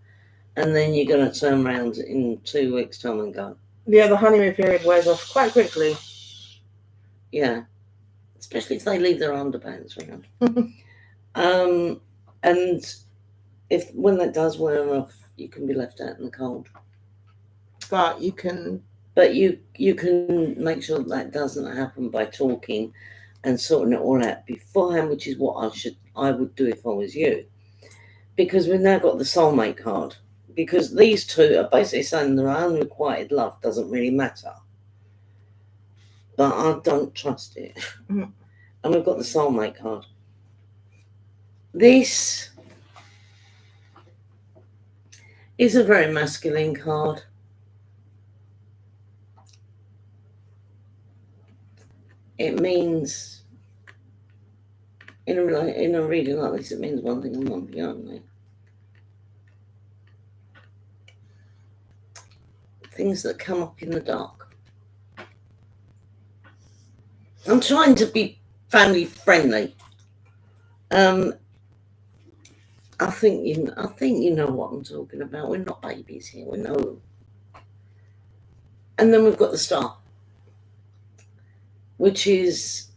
then you're going to turn around in 2 weeks' time and go. Yeah, the honeymoon period wears off quite quickly. Yeah, especially if they leave their underpants around. And if when that does wear off, you can be left out in the cold. But you can. But you can make sure that doesn't happen by talking and sorting it all out beforehand, which is what I would do if I was you. Because we've now got the soulmate card. Because these two are basically saying their unrequited love doesn't really matter. But I don't trust it. Mm-hmm. And we've got the soulmate card. This is a very masculine card. It means, in a reading like this, it means one thing and one thing only. Things that come up in the dark. I'm trying to be family friendly. I think you know what I'm talking about. We're not babies here. We know. And then we've got the Star, which is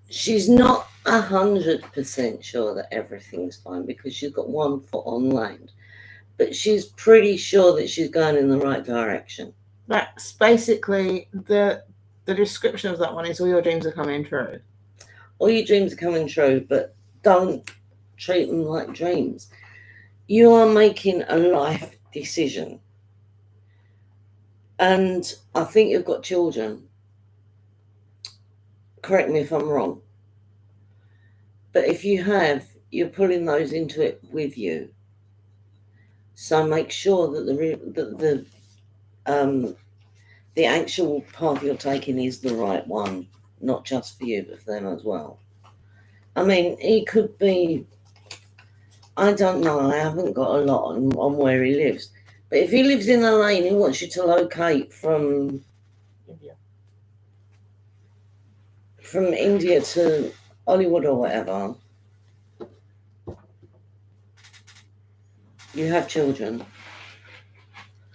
she's not 100% sure that everything's fine because she's got one foot on land, but she's pretty sure that she's going in the right direction. That's basically the description of that one is all your dreams are coming true. All your dreams are coming true, but don't treat them like dreams. You are making a life decision. And I think you've got children. Correct me if I'm wrong. But if you have, you're pulling those into it with you. So make sure that the actual path you're taking is the right one, not just for you, but for them as well. I mean, he could be, I don't know, I haven't got a lot on where he lives. But if he lives in a lane, he wants you to locate from India to Hollywood or whatever. You have children.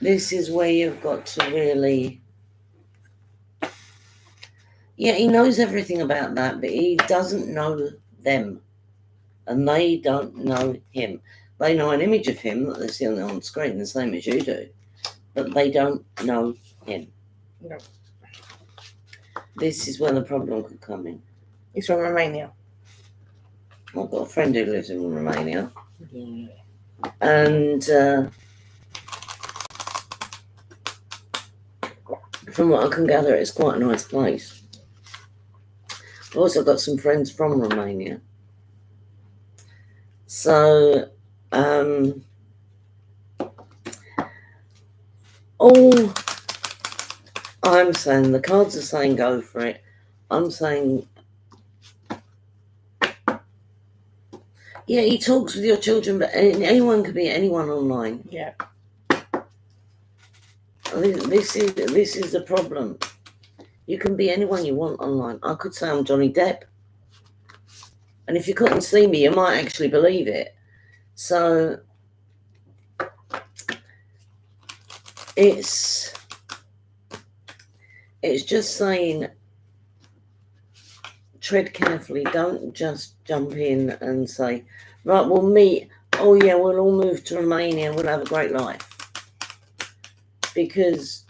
This is where you've got to really... Yeah, he knows everything about that, but he doesn't know them. And they don't know him. They know an image of him that they see on the screen, the same as you do. But they don't know him. No. This is where the problem could come in. He's from Romania. I've got a friend who lives in Romania. Yeah. And from what I can gather, it's quite a nice place. I've also got some friends from Romania. So, all I'm saying, the cards are saying go for it. I'm saying, yeah, he talks with your children, but anyone could be anyone online. Yeah. This is the problem. You can be anyone you want online. I could say I'm Johnny Depp. And if you couldn't see me, you might actually believe it. So It's just saying, tread carefully. Don't just jump in and say, right, we'll meet. Oh yeah, we'll all move to Romania. We'll have a great life. Because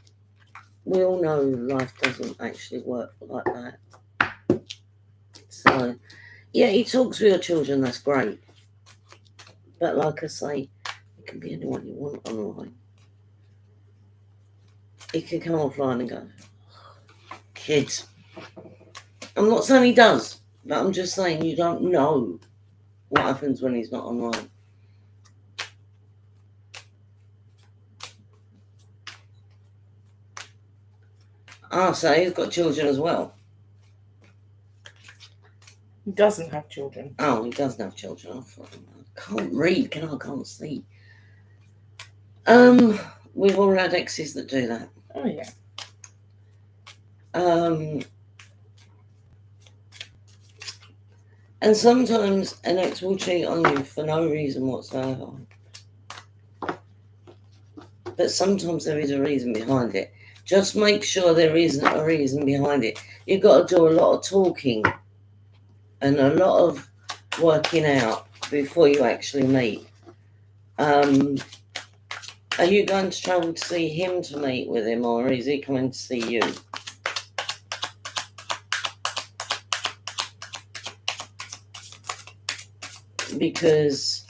we all know life doesn't actually work like that. So, yeah, he talks with your children. That's great. But like I say, it can be anyone you want online. He can come offline and go, kids. I'm not saying he does, but I'm just saying you don't know what happens when he's not online. So he's got children as well. He doesn't have children. Oh, he doesn't have children. I can't read, can I? I can't see. We've all had exes that do that. Oh yeah. And sometimes an ex will cheat on you for no reason whatsoever. But sometimes there is a reason behind it. Just make sure there isn't a reason behind it. You've got to do a lot of talking and a lot of working out before you actually meet. Are you going to travel to see him to meet with him, or is he coming to see you? Because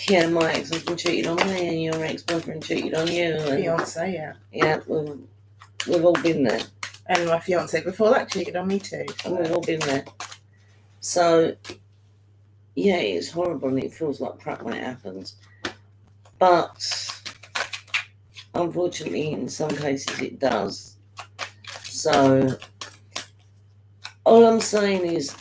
yeah, my ex-husband cheated on me and your ex-boyfriend cheated on you. And, Fiance, yeah. yeah, we've all been there. And my fiance before that cheated on me too. So. And we've all been there. So, yeah, it's horrible and it feels like crap when it happens. But, unfortunately, in some cases it does. So, all I'm saying is,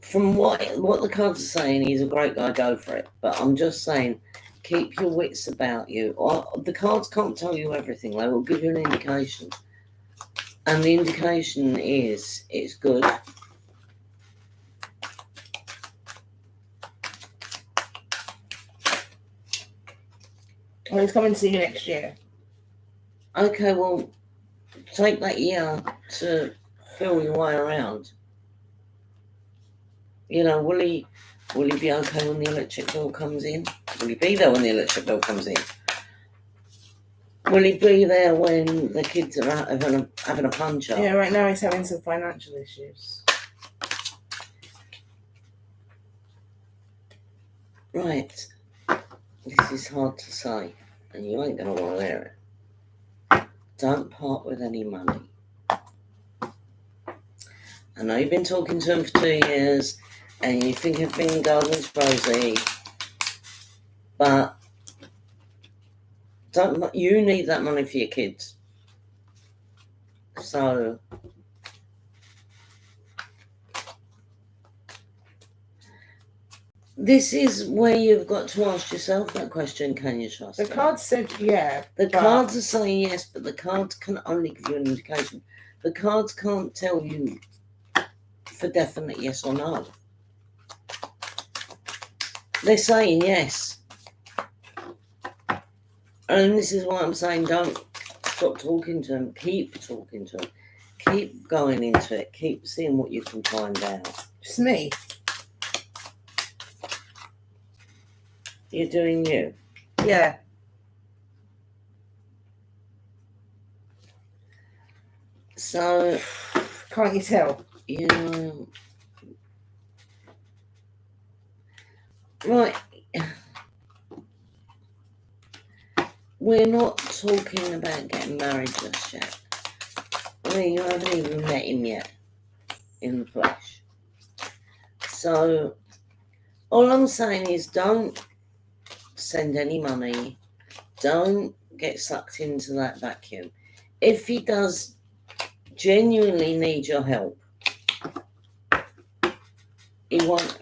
from what the cards are saying, he's a great guy, go for it. But I'm just saying, keep your wits about you. The cards can't tell you everything. They will give you an indication. And the indication is, it's good. Well, he's coming to see you next year. Okay, well, take that year to feel your way around. You know, will he be okay when the electric bill comes in? Will he be there when the electric bill comes in? Will he be there when the kids are out having a punch up? Yeah, right now he's having some financial issues. Right. This is hard to say, and you ain't going to want to hear it. Don't part with any money. I know you've been talking to him for 2 years, and you think everything golden's rosy, but you need that money for your kids. So this is where you've got to ask yourself that question, can you trust The them? cards said yeah. The cards are saying yes, but the cards can only give you an indication. The cards can't tell you for definite yes or no. They're saying yes. And this is why I'm saying don't stop talking to them. Keep talking to them. Keep going into it. Keep seeing what you can find out. Just me. You're doing you. Yeah. So, can't you tell? Yeah. Right. We're not talking about getting married just yet. I mean, you haven't even met him yet in the flesh. So, all I'm saying is don't send any money. Don't get sucked into that vacuum. If he does genuinely need your help, he won't.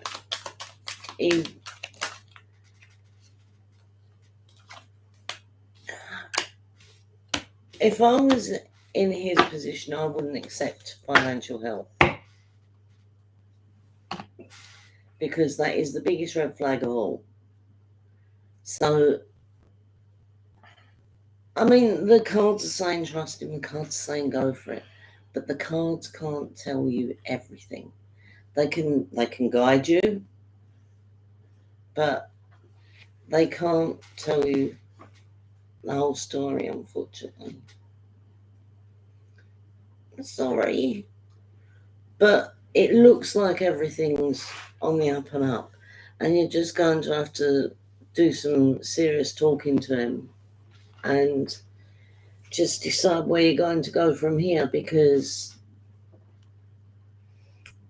If I was in his position, I wouldn't accept financial help. Because that is the biggest red flag of all. So, I mean, the cards are saying trust him, the cards are saying go for it, but the cards can't tell you everything. They can guide you, but they can't tell you the whole story, unfortunately. Sorry, but it looks like everything's on the up and up, and you're just going to have to do some serious talking to him and just decide where you're going to go from here, because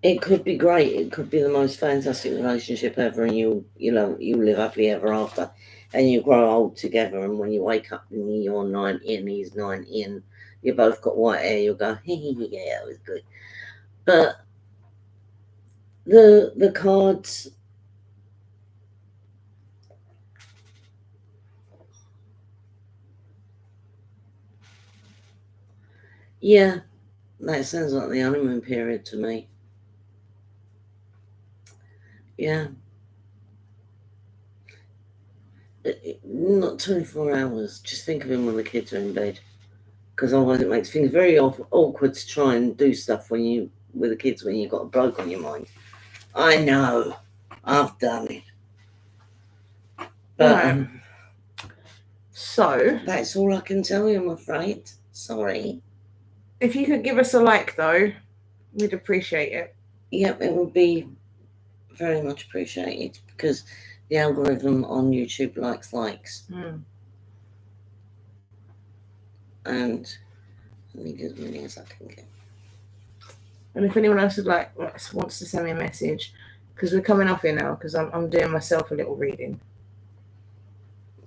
it could be great. It could be the most fantastic relationship ever, and you live happily ever after, and you grow old together. And when you wake up and you're 90 and he's 90 and you both got white hair, you'll go, yeah, it was good. But the cards, yeah, that sounds like the honeymoon period to me. Yeah. Not 24 hours. Just think of him when the kids are in bed. Because otherwise it makes things very awkward to try and do stuff with the kids when you've got a bloke on your mind. I know. I've done it. But Right. So that's all I can tell you, I'm afraid. Sorry. if you could give us a like, though, we'd appreciate it. Yep, it would be very much appreciated, because the algorithm on YouTube likes. And let me get as many as I can get. And if anyone else wants to send me a message, because we're coming off here now, because I'm doing myself a little reading.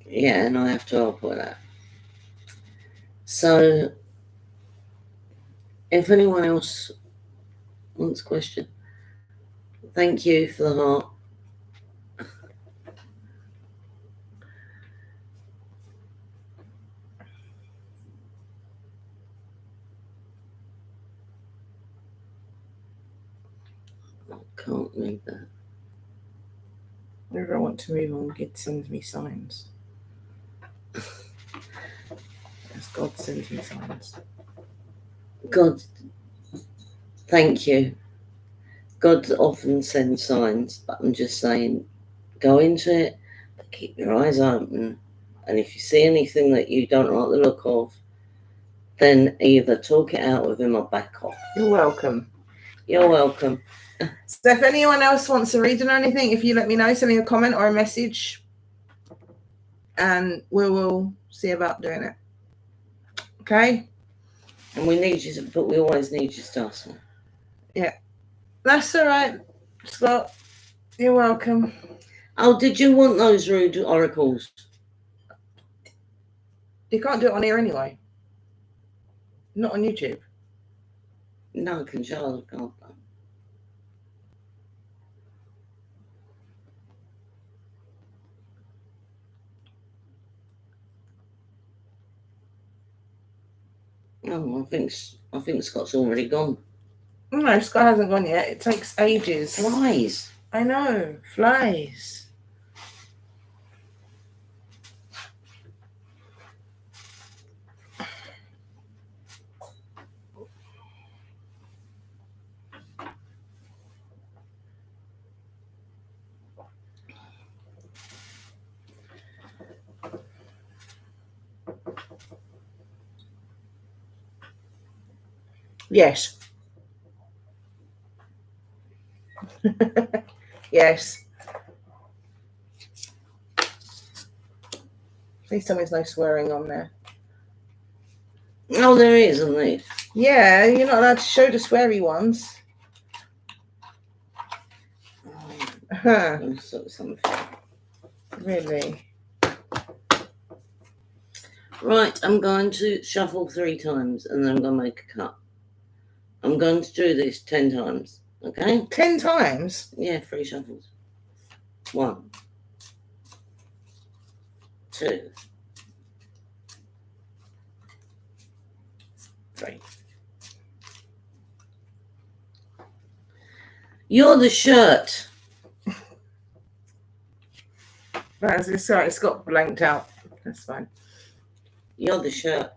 Yeah, and I have to help with that. So, if anyone else wants a question, thank you for the heart. I can't read that. Whenever I want to move on, God sends me signs. As God sends me signs. God, thank you. God often sends signs, but I'm just saying, go into it, but keep your eyes open. And if you see anything that you don't like the look of, then either talk it out with him or back off. You're welcome. You're welcome. So if anyone else wants a reading or anything, if you let me know, send me a comment or a message, and we will see about doing it. Okay? And we need you, but we always need your stars. Yeah. That's all right, Scott. You're welcome. Oh, did you want those rude oracles? You can't do it on here anyway. Not on YouTube. No, Charlotte can't. Oh, I think Scott's already gone. No, Scott hasn't gone yet. It takes ages. Flies. I know. Flies. Yes. Yes. Please tell me there's no swearing on there. Oh, there is, isn't there? Yeah, you're not allowed to show the sweary ones. Something. Really? Right, I'm going to shuffle 3 times and then I'm going to make a cut. I'm going to do this 10 times, okay? 10 times? Yeah, 3 shuffles. 1, 2, 3. You're the shirt. Sorry, it's got blanked out. That's fine. You're the shirt.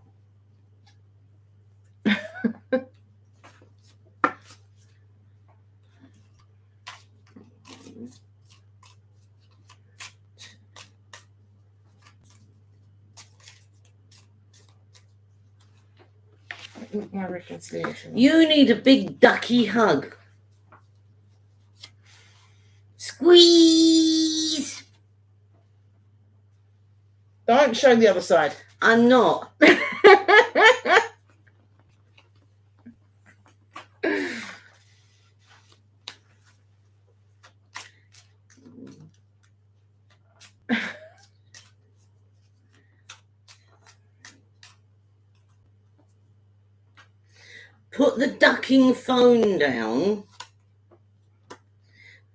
My reconciliation. You need a big ducky hug. Squeeze. Don't show the other side. I'm not. Put the ducking phone down.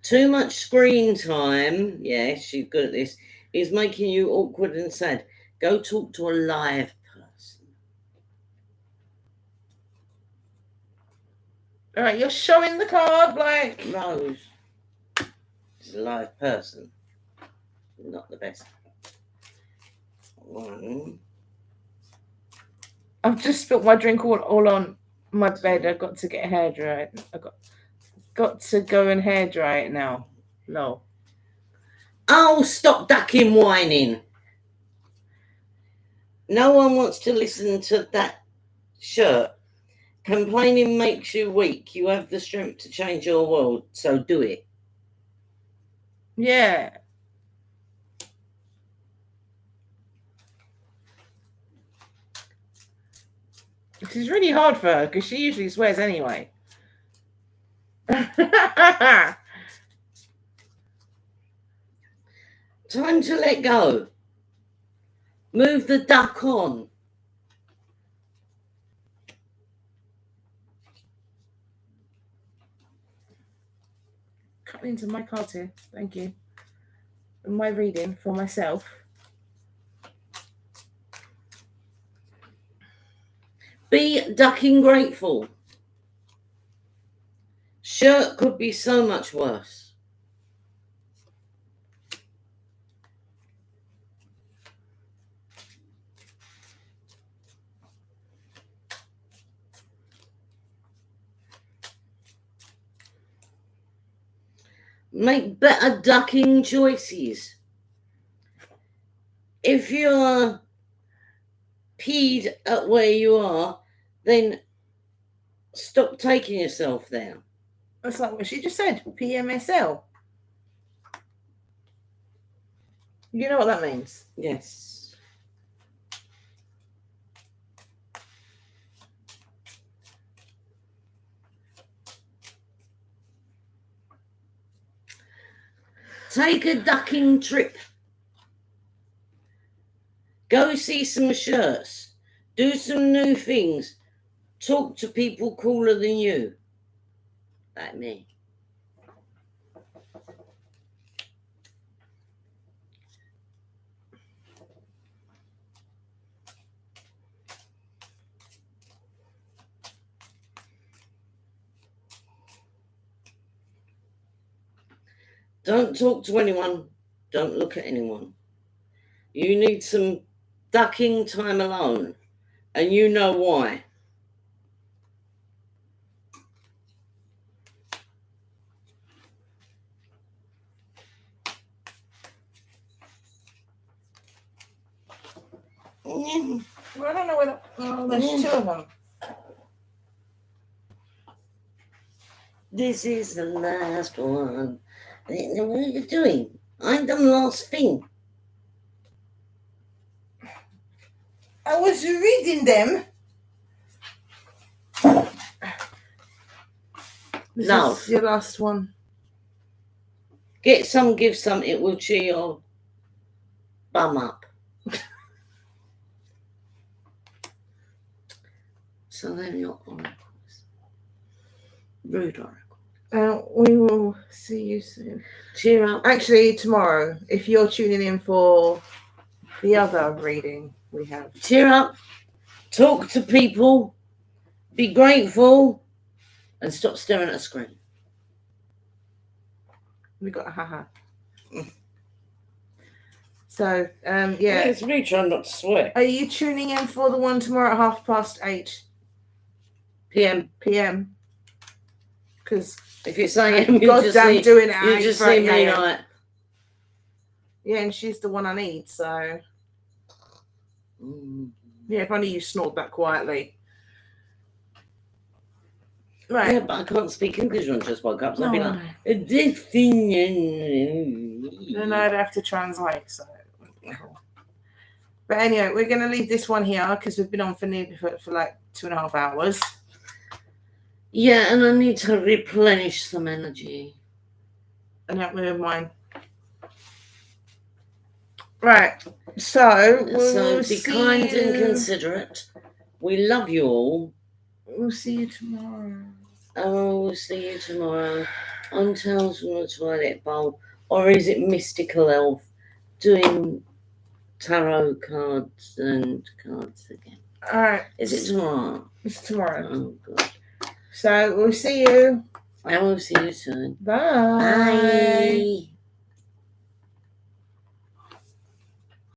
Too much screen time. Yes, she's good at this. Is making you awkward and sad. Go talk to a live person. All right, you're showing the card like Rose. She's a live person. Not the best. One. I've just spilled my drink all on my bed. I've got to get hair dried. I got to go and hair dry it now. No. Oh, stop ducking whining. No one wants to listen to that shirt. Complaining makes you weak. You have the strength to change your world, so do it. Yeah. This is really hard for her because she usually swears anyway. Time to let go. Move the duck on. Cut into my cards here. Thank you. And my reading for myself. Be ducking grateful. Shirt could be so much worse. Make better ducking choices. If you're peed at where you are, then stop taking yourself there. That's like what she just said. PMSL. You know what that means? Yes. Take a ducking trip. Go see some shirts. Do some new things. Talk to people cooler than you. Like me. Don't talk to anyone. Don't look at anyone. You need some ducking time alone. And you know why. Well, I don't know whether. Oh, there's two of them. This is the last one. What are you doing? I done the last thing. I was reading them. This Love. is your last one. Get some, give some. It will cheer your bum up. So they're your oracles. Rude oracle. We will see you soon. Cheer up. Actually, tomorrow, if you're tuning in for the other reading we have. Cheer up. Talk to people. Be grateful. And stop staring at a screen. We got a haha. So, Yeah, yeah. it's me trying not to swear. Are you tuning in for the one tomorrow at 8:30 PM. p.m.? Because If you're saying I'm goddamn doing it at you just see 8:30 me a.m. like. Yeah, and she's the one I need. So, yeah, if only you snored that quietly. Right. Yeah, but I can't speak English when I just woke up. So I'd be No, like, this thing. then I'd have to translate. So, but anyway, we're going to leave this one here because we've been on for like 2.5 hours. Yeah, and I need to replenish some energy. And help me with mine. Right. So we'll be see kind you. and considerate. We love you all. We'll see you tomorrow. Oh, we'll see you tomorrow on Tales from the Toilet Bowl. Or is it Mystical Elf doing tarot cards and cards again? All right. Is it tomorrow? It's tomorrow. Oh, God. So we'll see you. I will see you soon. Bye. Bye.